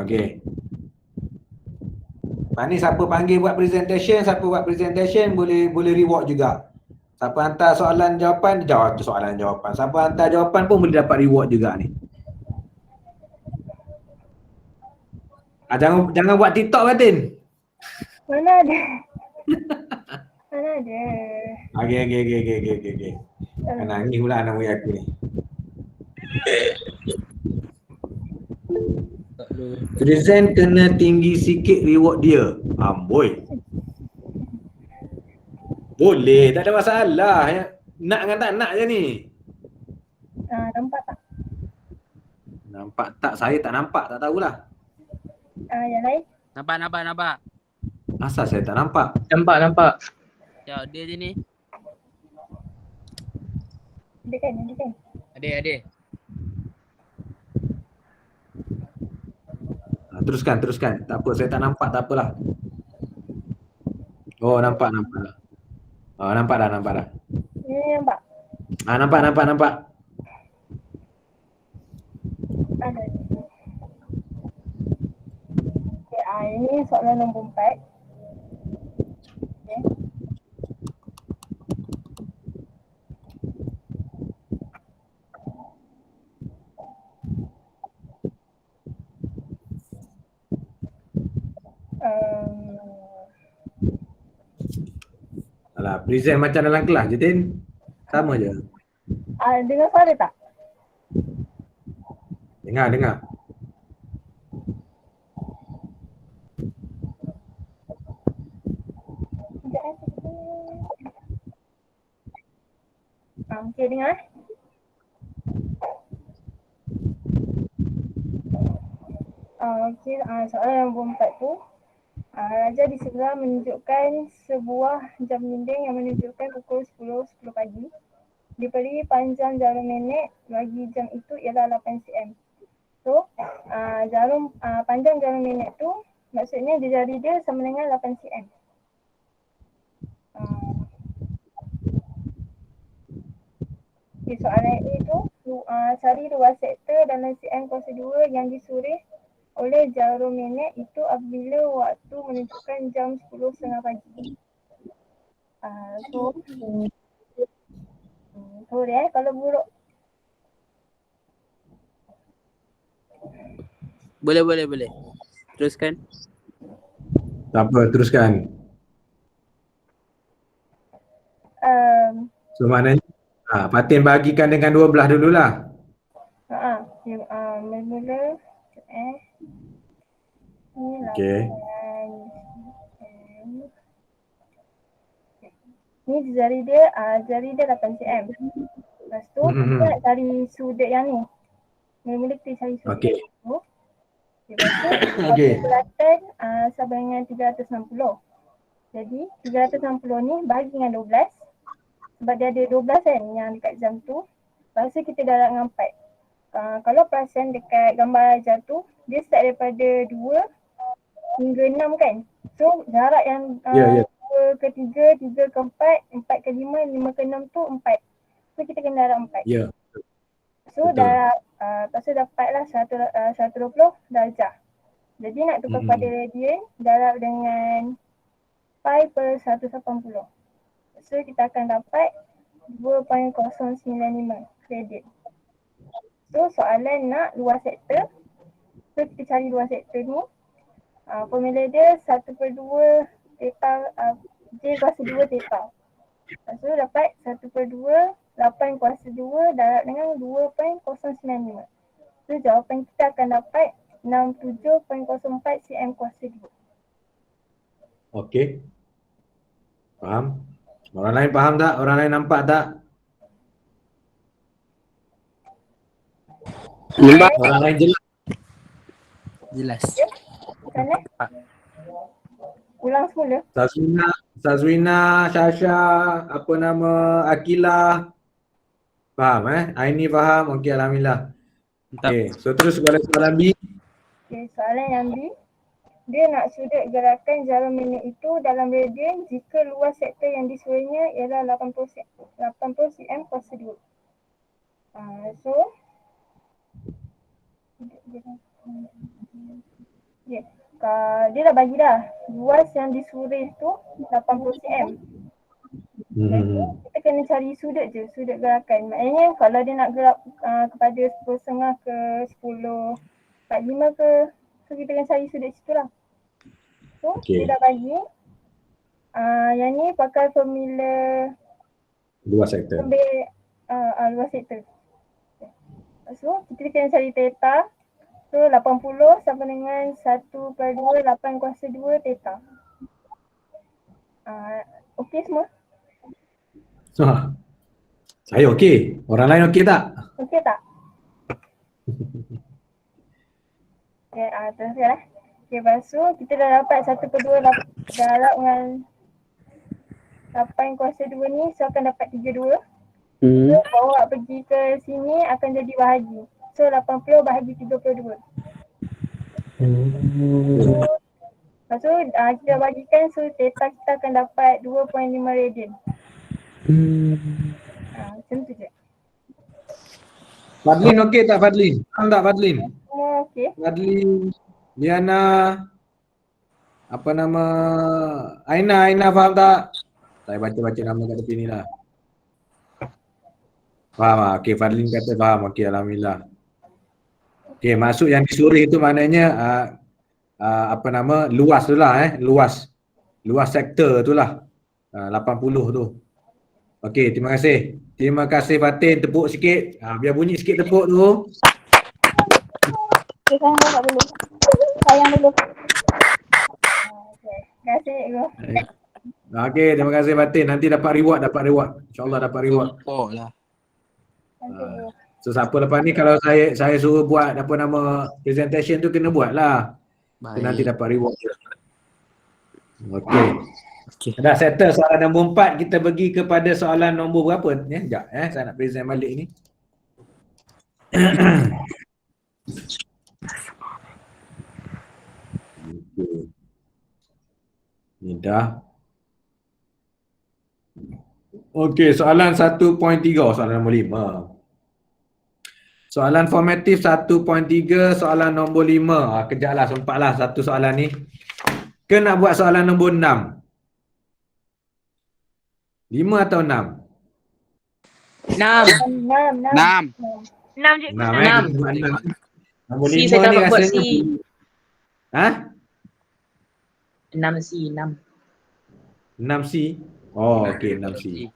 Okey. Ni siapa panggil buat presentation, boleh reward juga. Siapa hantar soalan jawapan, jawab soalan jawapan. Siapa hantar jawapan pun boleh dapat reward juga ni. Jangan buat TikTok, Fatin. Mana ada. Mana ada. Okey. Nangis pula anak murid aku ni. Present kena tinggi sikit reward dia. Amboi. Boleh, tak ada masalah. Nak dengan tak nak je ni. Nampak tak? Nampak tak? Saya tak nampak, tak tahulah. Yang lain? Nampak. Asal saya tak nampak? Nampak. Ya, dia je ni. Ada kan? Ada. Teruskan. Tak apa, saya tak nampak, tak apalah. Oh, nampak dah. Nampak dah. Ini nampak? Nampak. Ada. Okay, ini soalan nombor 4. Okay. Alah, present macam dalam kelas je, Tin. Sama je. Dengar suara tak? Dengar. Okay, dengar. Soalan nombor 4 tu. Raja disegera menunjukkan sebuah jam dinding yang menunjukkan pukul 10.10 pagi. Diberi panjang jarum minit bagi jam itu ialah 8 cm. So, panjang jarum minit tu maksudnya di jari dia sama dengan 8 cm. Okay, soalan A tu cari luas sektor dalam CM kuasa 2 yang disuri oleh jarum minit itu apabila waktu menunjukkan jam 10.30 pagi. So sorry kalau buruk. Boleh. Teruskan. Tak apa, teruskan. So maknanya Fatin bahagikan dengan 12 dululah. Mula-mula ni Okey. Ni jari dia 8 cm. Lepas tu kita nak cari sudut yang ni. Mula-mula kita cari sudut Okey. tu. Lepas tu Okey. selatan sama dengan 360. Jadi 360 ni bagi dengan 12. Sebab dia ada 12 kan yang dekat jam tu. Lepas tu kita darab dengan 4. Kalau perasan dekat gambar jam tu, dia start daripada 2 hingga 6 kan. So jarak yang 2 ke 3, 3 ke 4, 4 ke 5, 5 ke 6 tu 4. So kita kena darab 4. Ya. So darab, lepas tu dapatlah 120 darjah. Jadi nak tukar pada radian, darab dengan pi per 180. So kita akan dapat 2.095 radian. So soalan nak luas sektor. So kita cari luas sektor ni. Formula dia 1/2 theta J kuasa 2 theta. Lepas tu dapat 1/2 8 kuasa 2 darab dengan 2.095. So jawapan kita akan dapat 67.04 cm kuasa 2. Okey. Faham? Orang lain faham tak? Orang lain nampak tak? Nampak? Orang lain jelas? Jelas. Sana? Ulang semula. Sazwina, Syasha, apa nama, Akilah. Faham Aini faham? Okey, alhamdulillah. Okey, so terus kepada soalan B. Okay, soalan yang B. Dia nak sudut gerakan jarum minit itu dalam radian jika luas sektor yang disurinya ialah 80 cm kuasa 2. So dia dah bagi dah luas yang disuri tu 80 cm. Jadi kita kena cari sudut je, sudut gerakan. Maknanya kalau dia nak gerak kepada 10.30 ke 10.45 ke, so kita kena cari sudut situ lah. So dia dah bagi yang ni pakai formula luas sektor. Luas sektor. So kita kena cari theta. So 80 sama dengan 1/2 8 kuasa 2 theta. Okey semua? Saya okey. Orang lain okey tak? Okey tak? Okay, teruskan Okay, lepas tu kita dah dapat 1/2 darab dengan 8 kuasa 2 ni, so akan dapat 32. So bawa pergi ke sini akan jadi bahagi. So 80 bahagi 32. Lepas tu kita bagikan, so theta kita akan dapat 2.5 radian. Macam tu je. Fadlin okey tak Fadlin? Faham tak Fadlin? Semua okey? Fadlin, Liana, apa nama, Aina faham tak? Saya baca nama kat tepi ni lah. Faham tak? Okey, Fadlin kata faham. Okey, alhamdulillah. Okey, maksud yang disuri itu maknanya apa nama, luas tu lah luas sektor tu lah 80 tu. Okey, terima kasih. Terima kasih Fatin, tepuk sikit. Biar bunyi sikit tepuk tu. Okay, sayang tak dulu. Sayang dulu. Okay, terima kasih Ibu. Okey, terima kasih Fatin. Nanti dapat reward. InsyaAllah dapat reward. Lah. So siapa lepas ni kalau saya suruh buat apa nama presentation tu kena buat lah. Nanti dapat reward. Okey. Dah settle soalan nombor 4, kita pergi kepada soalan nombor berapa? Sekejap saya nak present balik ni. Ni dah. Okey, soalan 1.3, soalan nombor 5. Soalan formatif 1.3, soalan nombor 5. Kejaplah, sempatlah satu soalan ni. Ke nak buat soalan nombor 6? 5 atau 6? 6. 6. 6 cikgu. 6 Enam. Kita buat 6. Nombor C 5 saya tak ni dapat buat rasanya. C. Ha? 6C, 6. 6C? Oh, okey, 6C.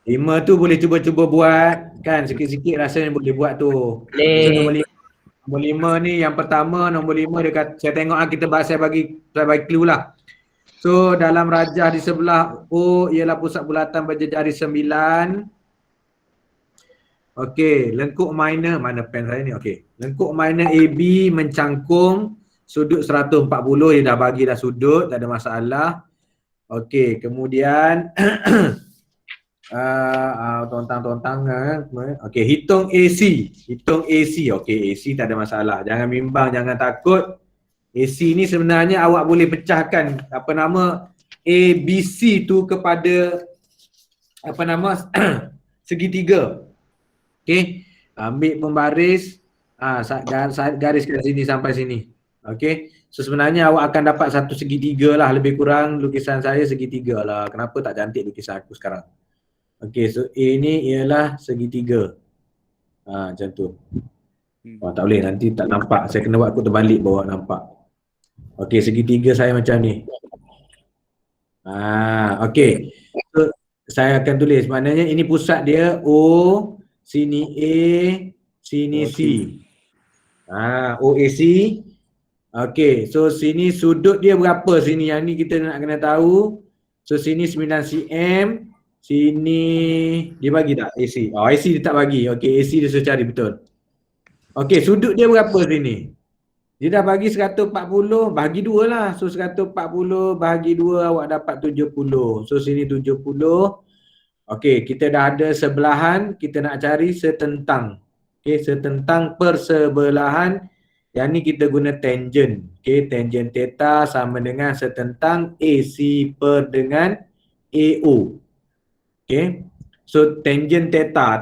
5 tu boleh cuba-cuba buat kan, sikit-sikit rasanya boleh buat tu. So, Boleh. nombor 5 ni yang pertama, nombor 5 dia kata, saya tengok saya bagi clue lah. So dalam rajah di sebelah O ialah pusat bulatan berjejari 9. Okey, lengkuk minor, mana pen saya ni? Okey. Lengkuk minor AB mencangkung sudut 140, dia dah bagi dah sudut, tak ada masalah. Okey, kemudian tontang-tontang. Okey, hitung AC. Hitung AC. Okey, AC tak ada masalah. Jangan bimbang, jangan takut. AC ni sebenarnya awak boleh pecahkan apa nama ABC tu kepada apa nama segitiga. Okey, ambil pembaris, gariskan sini sampai sini. Okey, so sebenarnya awak akan dapat satu segitiga lah, lebih kurang lukisan saya segitiga lah. Kenapa tak cantik lukisan aku sekarang? Okey, so A ni ialah segitiga. Macam tu. Tak boleh, nanti tak nampak. Saya kena buat aku terbalik baru awak nampak. Okey, segitiga saya macam ni. Okey. So, saya akan tulis. Maknanya ini pusat dia O, sini A, sini C. OAC. Okey, so sini sudut dia berapa sini? Yang ni kita nak kena tahu. So sini 9 cm, sini dia bagi tak AC? AC dia tak bagi. Okey, AC dia suruh cari betul. Okey, sudut dia berapa sini? Dia dah bagi 140, bagi 2 lah. So 140 bagi 2 awak dapat 70. So sini 70. Okey, kita dah ada sebelahan, kita nak cari setentang. Okey, setentang persebelahan. Yang ni kita guna tangent. Okey, tangent theta sama dengan setentang AC per dengan AO. Okey. So tangent theta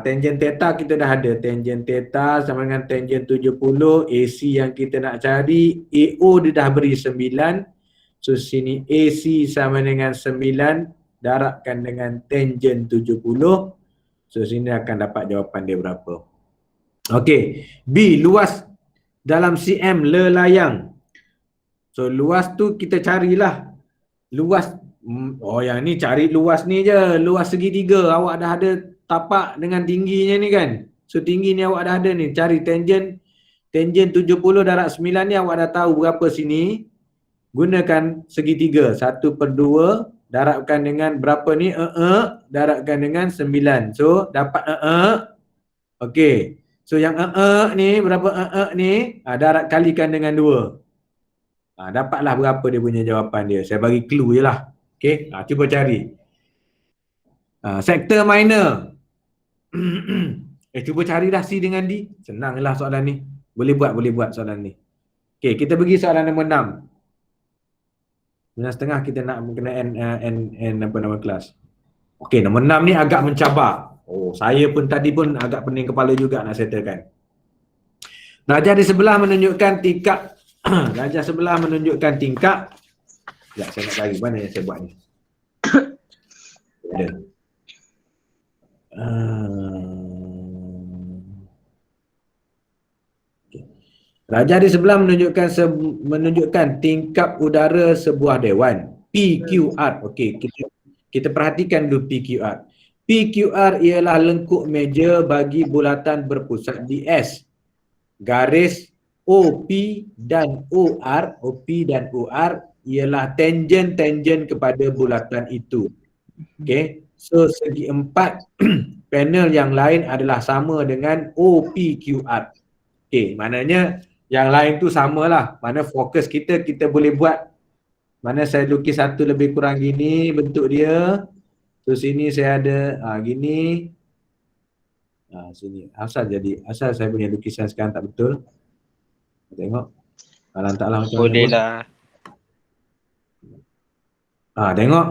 kita dah ada. Tangent theta sama dengan tangent 70, AC yang kita nak cari, AO dia dah beri 9. So sini AC sama dengan 9 darabkan dengan tangent 70. So sini akan dapat jawapan dia berapa. Okey, B, luas dalam cm lelayang. So luas tu kita carilah. Luas yang ni cari luas ni je, luas segitiga. Awak dah ada tapak dengan tingginya ni kan. So tinggi ni awak dah ada ni. Cari tangent 70 darab 9 ni awak dah tahu berapa sini. Gunakan segitiga. 1/2 darabkan dengan berapa ni? Darabkan dengan 9. So dapat okey. So yang ni berapa ni? Darab kalikan dengan 2. Dapatlah berapa dia punya jawapan dia. Saya bagi clue je lah. Okey, cuba cari. Sektor minor. Cuba cari dah C dengan D. Senanglah soalan ni. Boleh buat soalan ni. Okey, kita pergi soalan nombor 6. 9.5 kita nak kena N apa nama kelas. Okey, nombor 6 ni agak mencabar. Saya pun tadi pun agak pening kepala juga nak settlekan. Rajah di sebelah menunjukkan tingkap. Rajah sebelah menunjukkan tingkap. Sekejap, saya nak cari mana yang saya buat ni. Ada. Rajah di sebelah menunjukkan tingkap udara sebuah dewan. PQR. Okey, kita perhatikan dulu PQR. PQR ialah lengkuk meja bagi bulatan berpusat di S. Garis OP dan OR ialah tangent kepada bulatan itu. Okey. So segi 4 panel yang lain adalah sama dengan OPQR. Okey, maknanya yang lain tu samalah. Mana fokus kita boleh buat. Mana saya lukis satu lebih kurang gini bentuk dia. So sini saya ada gini. Sini. Asal saya punya lukisan sekarang tak betul. Tengok. Lantaklah macam mana. Boleh lah. Tengok.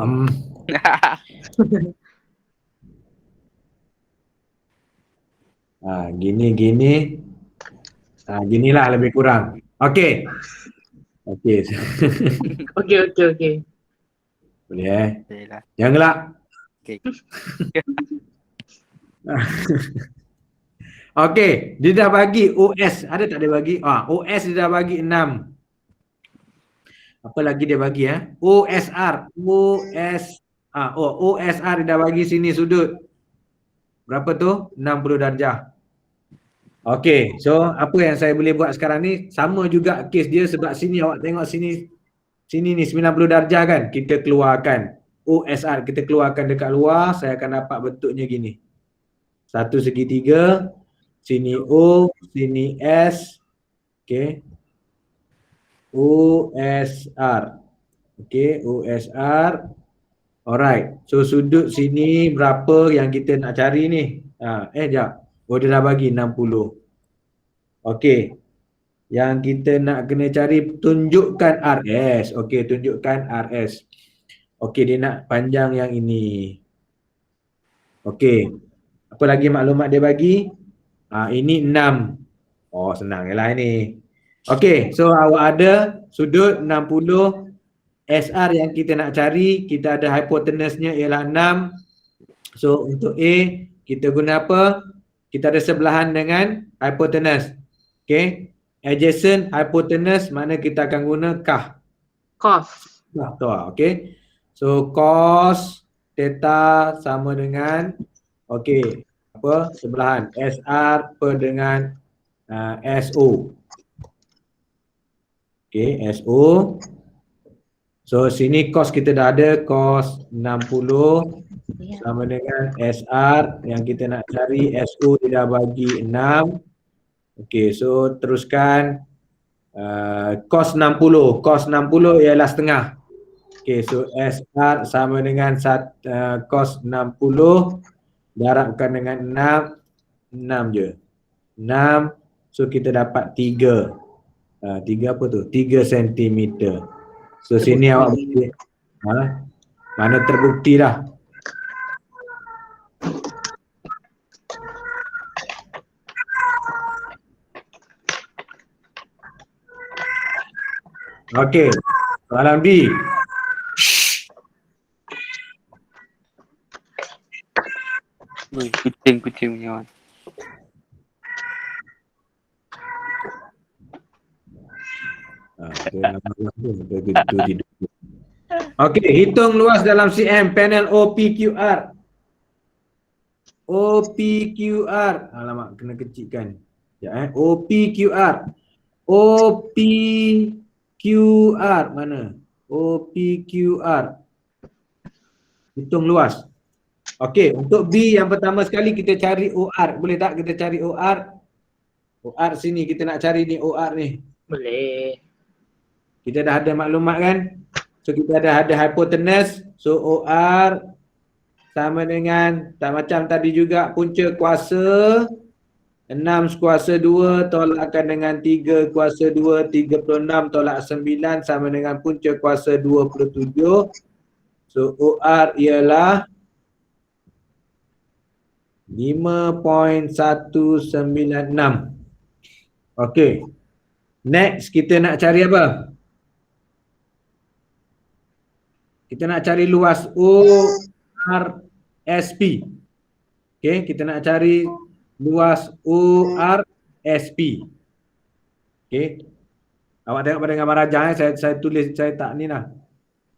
Gini. Ginilah lebih kurang. Okey. Okey. Okey. Boleh Boleh lah. Jangan gelak. Okay. Okey, dia dah bagi OS. Ada tak dia bagi? OS dia dah bagi 6. Apa lagi dia bagi OSR. OSR dia dah bagi sini sudut. Berapa tu? 60 darjah. Okey, so apa yang saya boleh buat sekarang ni sama juga kes dia sebab sini awak tengok sini ni 90 darjah kan. Kita keluarkan OSR, kita keluarkan dekat luar, saya akan dapat bentuknya gini. Satu segitiga, sini O, sini S. Okey. OSR. Okey, OSR. Alright. So sudut sini berapa yang kita nak cari ni? Jap. Dia dah bagi 60. Okey. Yang kita nak kena cari, tunjukkan RS. Okey, tunjukkan RS. Okey, dia nak panjang yang ini. Okey. Apa lagi maklumat dia bagi? Ini 6. Senang je lah ini. Okey, so awak ada sudut 60. SR yang kita nak cari, kita ada hypotenusnya ialah 6. So untuk A, kita guna apa? Kita ada sebelahan dengan hypotenus. Okey. Adjacent hypotenus, mana kita akan guna kah? Cos. Okey. So cos theta sama dengan sebelahan SR per dengan SO. Okey, SO. So sini cos kita dah ada, cos 60 sama dengan SR yang kita nak cari, SO dia dah bagi 6. Okey, so teruskan cos 60. Cos 60 ialah setengah. Okey, so SR sama dengan cos 60 darabkan dengan 6 je. 6, so kita dapat 3. 3 apa tu? 3 cm. So sini awak boleh mana terbukti dah. Okey, soalan B. Kucing punya. Okey, hitung luas dalam cm panel OPQR. OPQR. Alamak, kena kecilkan. OPQR. OPQR mana? OPQR. Hitung luas. Okey, untuk B yang pertama sekali kita cari OR. Boleh tak kita cari OR? OR sini, kita nak cari ni OR ni. Boleh. Kita dah ada maklumat kan? So kita ada hypotenus. So OR sama dengan, tak macam tadi juga, punca kuasa 6 kuasa 2 tolakkan dengan 3 kuasa 2, 36 tolak 9 sama dengan punca kuasa 27. So OR ialah 5.196. Okey. Next kita nak cari apa? Kita nak cari luas ORSP. Okey, kita nak cari luas ORSP. Okey. Awak tengok pada gambar rajah saya tulis, saya tak ni lah.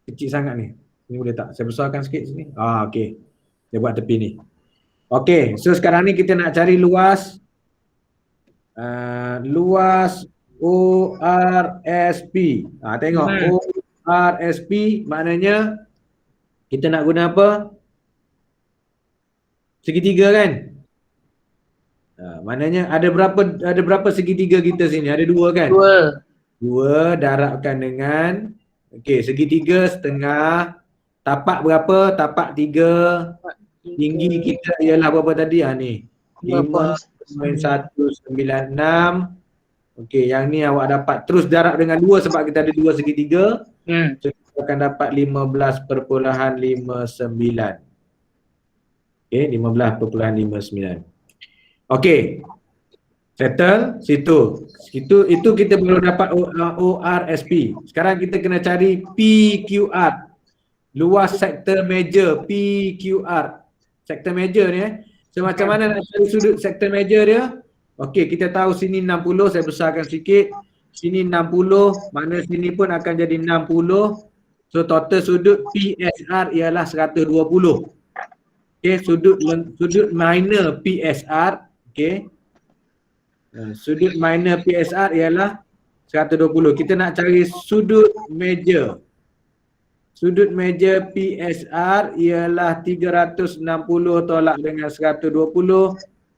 Kecil sangat ni. Ni boleh tak? Saya besarkan sikit sini. Okey. Saya buat tepi ni. Okey, so sekarang ni kita nak cari luas luas ORSP. Tengok ORSP maknanya kita nak guna apa? Segitiga kan? Maknanya ada berapa segitiga kita sini? Ada 2 kan? 2 darabkan dengan segitiga setengah. Tapak berapa? Tapak 3. Tinggi kita ialah berapa tadi? Ni 5.196. Okey, yang ni awak dapat terus darab dengan 2 sebab kita ada 2 segitiga. So kita akan dapat 15.59. Okey, 15.59. Okey. Settle situ. Itu kita baru dapat ORSP. Sekarang kita kena cari PQR. Luas sektor major PQR. Sektor major ni So macam mana nak cari sudut sektor major dia? Okey, kita tahu sini 60, saya besarkan sikit. Sini 60, mana sini pun akan jadi 60. So total sudut PSR ialah 120. Okey, sudut minor PSR, okey. Sudut minor PSR ialah 120. Kita nak cari sudut major. Sudut major PSR ialah 360 tolak dengan 120.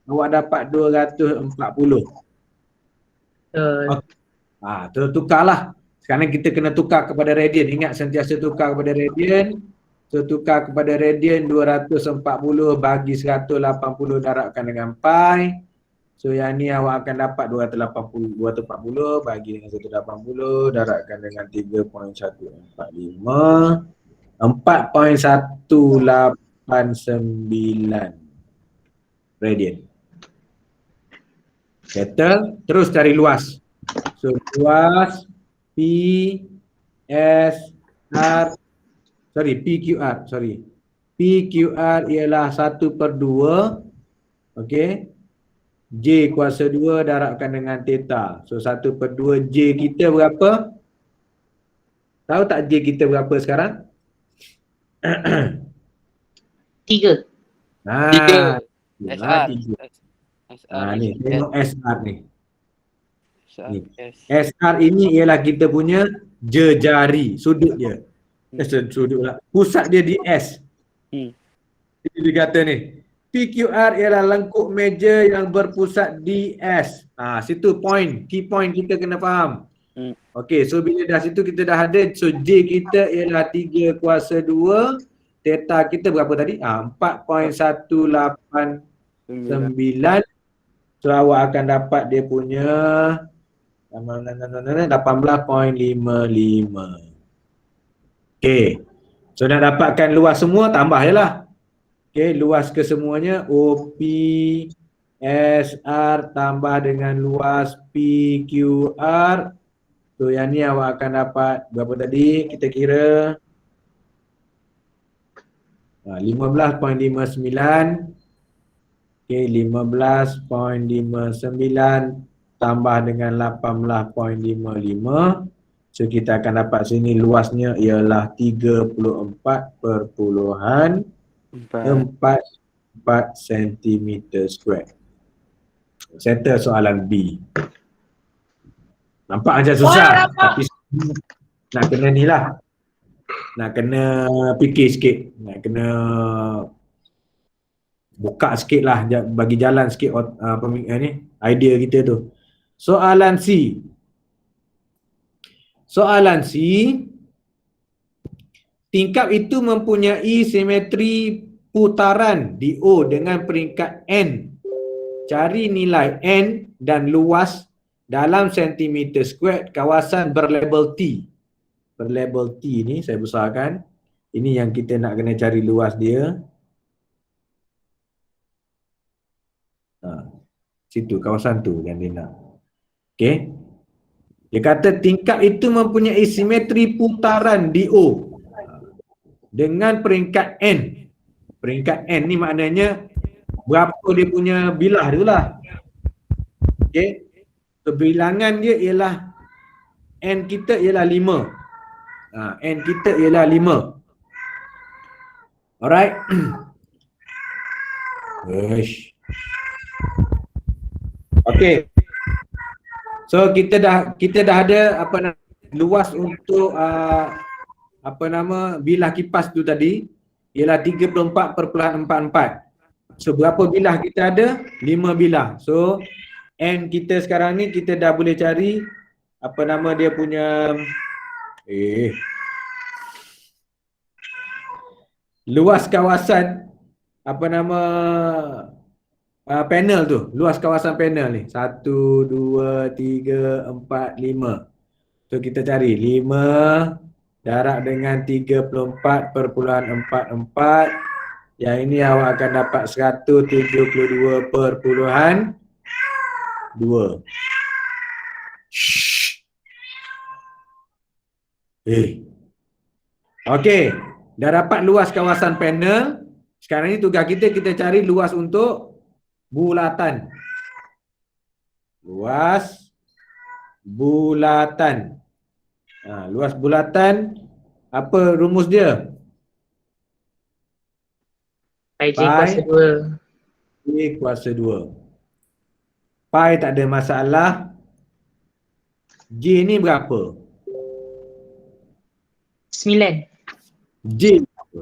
Awak dapat 240. Tukarlah. Sekarang kita kena tukar kepada radian. Ingat sentiasa tukar kepada radian. So tukar kepada radian 240 bagi 180 darabkan dengan pi. So yang ni awak akan dapat 240 bagi dengan 180 darabkan dengan 3.145 4.189 radian. Settle, terus cari luas. So luas PQR ialah 1/2. Okey. J kuasa 2 darabkan dengan theta. So 1/2 J kita berapa? Tahu tak J kita berapa sekarang? 3. SR. Ni tengok SR ni. SR. SR ini ialah kita punya jejari, sudut dia. Sudut lah. Pusat dia di S. Jadi dia kata ni, PQR ialah lengkuk meja yang berpusat di S. Situ point, key point kita kena faham. Okey, so bila dah situ kita dah ada, so J kita ialah 3 kuasa 2, theta kita berapa tadi? 4.189. So awak akan dapat dia punya 18.55. Okey. So nak dapatkan luas semua, tambah je lah. Okey, luas kesemuanya OP SR tambah dengan luas PQR. So yang ni awak akan dapat berapa tadi? Kita kira 15.59. Okey, 15.59 tambah dengan 18.55. So kita akan dapat sini luasnya ialah 34.44 cm². Settle soalan B. Nampak macam susah, tapi nak kena ni lah. Nak kena fikir sikit. Nak kena buka sikit lah, bagi jalan sikit idea kita tu. Soalan C. Soalan C. Tingkap itu mempunyai simetri putaran di O dengan peringkat N. Cari nilai N dan luas dalam sentimeter squared kawasan berlabel T. Berlabel T ni saya besarkan. Ini yang kita nak kena cari luas dia. Situ kawasan tu yang dia nak. Okey. Dia kata tingkap itu mempunyai simetri putaran di O dengan peringkat N. Peringkat N ni maknanya berapa dia punya bilah tu lah. Okey. So, bilangan dia ialah N kita ialah 5. N kita ialah 5. Alright. Okey. So kita dah ada luas untuk bilah kipas tu tadi ialah 34.44. So berapa bilah kita ada? 5 bilah. So N kita sekarang ni kita dah boleh cari dia punya luas kawasan panel tu, luas kawasan panel ni 1, 2, 3, 4, 5. So kita cari 5 darab dengan 34.44 Yang ini awak akan dapat 172.2. Okey, dah dapat luas kawasan panel. Sekarang ni tugas kita cari luas untuk bulatan. Luas bulatan. Luas bulatan, apa rumus dia? Pi J kuasa 2. J kuasa 2. Pi tak ada masalah. J ni berapa? 9. J berapa?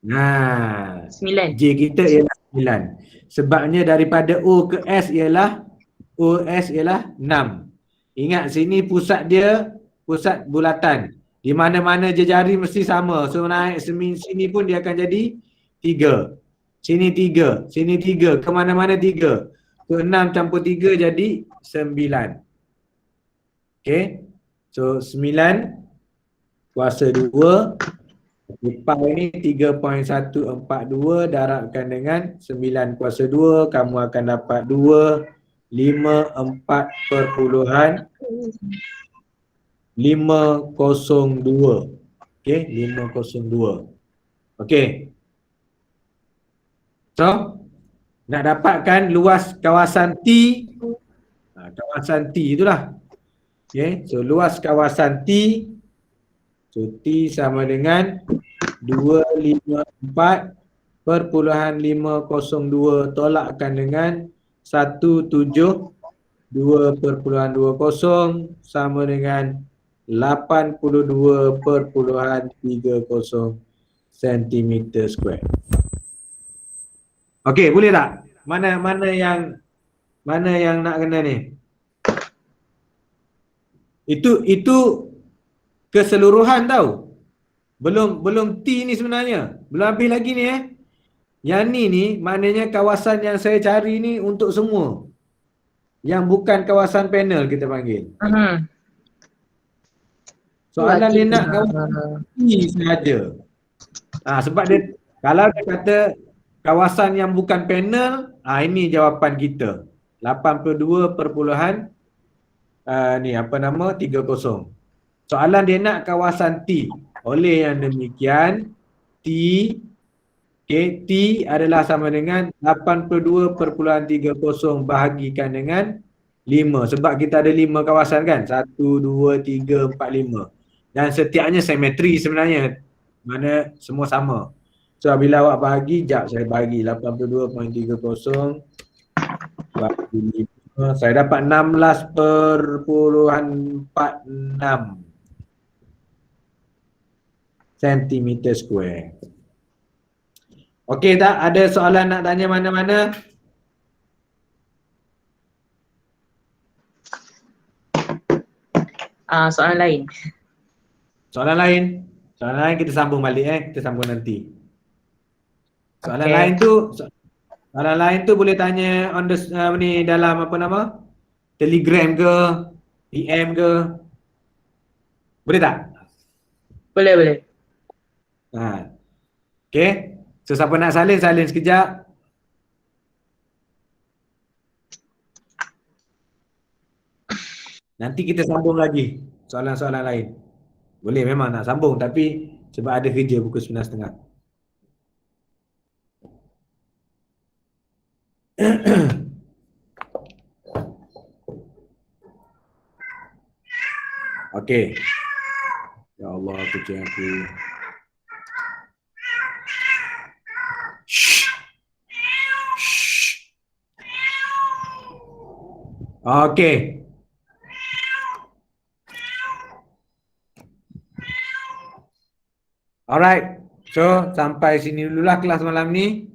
9. J kita ialah 9. Sebabnya daripada O ke S ialah OS ialah 6. Ingat sini pusat dia, pusat bulatan. Di mana-mana jari mesti sama. So naik sini pun dia akan jadi 3. Sini 3, sini 3, ke mana-mana 3. So 6 campur 3 jadi 9. Okay. So 9 kuasa 2. Pi ni 3.142 darabkan dengan 9 kuasa 2. Kamu akan dapat 254.502. Okay, 502. Okay. So, nak dapatkan luas kawasan T. Kawasan T itulah. Okay, so luas kawasan T. So, T sama dengan 254.502 tolakkan dengan 172.20 sama dengan 82.30 cm². Okey, boleh tak? Mana yang nak kena ni? Itu keseluruhan tau. Belum T ni sebenarnya. Belum habis lagi ni Yang ni maknanya kawasan yang saya cari ni untuk semua. Yang bukan kawasan panel kita panggil. Soalan dia nak kawasan T sahaja. Sebab dia kalau dia kata kawasan yang bukan panel, ini jawapan kita. 82 perpuluhan 30. Soalan dia nak kawasan T. Oleh yang demikian, T adalah sama dengan 82.30 bahagikan dengan 5. Sebab kita ada 5 kawasan kan? 1, 2, 3, 4, 5. Dan setiapnya simetri sebenarnya. Mana semua sama. So bila awak bahagi, saya bahagi 82.30 bagi 5. Saya dapat 16.46 cm². Okey tak? Ada soalan nak tanya mana-mana? Soalan lain. Soalan lain kita sambung balik kita sambung nanti. Soalan lain tu boleh tanya on the dalam Telegram ke, PM ke. Boleh tak? Boleh. Okey. So siapa nak salin sekejap. Nanti kita sambung lagi soalan-soalan lain. Boleh memang nak sambung tapi sebab ada kerja pukul 9.30. Okey. Ya Allah, kucing aku. Okey. Alright. So, sampai sini dululah kelas malam ni.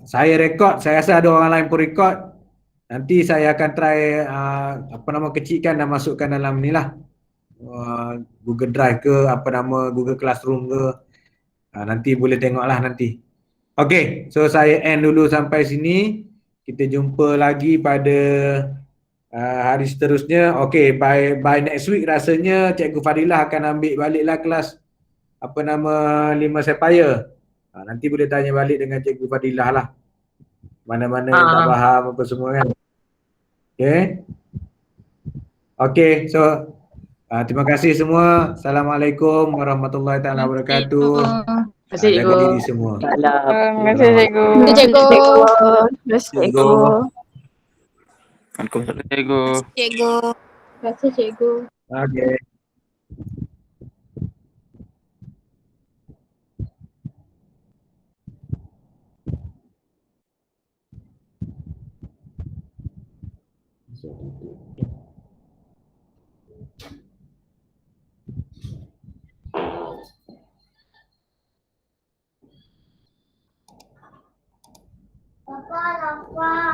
Saya rekod, saya rasa ada orang lain pun rekod. Nanti saya akan try kecilkan dan masukkan dalam ni lah. Google Drive ke, Google Classroom ke. Nanti boleh tengoklah nanti. Okay, so saya end dulu sampai sini. Kita jumpa lagi pada hari seterusnya. Okay, by next week rasanya Cikgu Fadilah akan ambil baliklah kelas 5 September. Nanti boleh tanya balik dengan Cikgu Fadilah lah. Mana-mana yang tak faham apa semua kan. Okay. Okay, so terima kasih semua. Assalamualaikum warahmatullahi taala wabarakatuh. Terima kasih, Jaga Cikgu. diri semua. Salam. Terima kasih cikgu. Terima kasih, cikgu. Terima kasih, Cikgu. Waalaikumsalam, cikgu. Cikgu. Terima kasih cikgu. Okay. Papa lapar.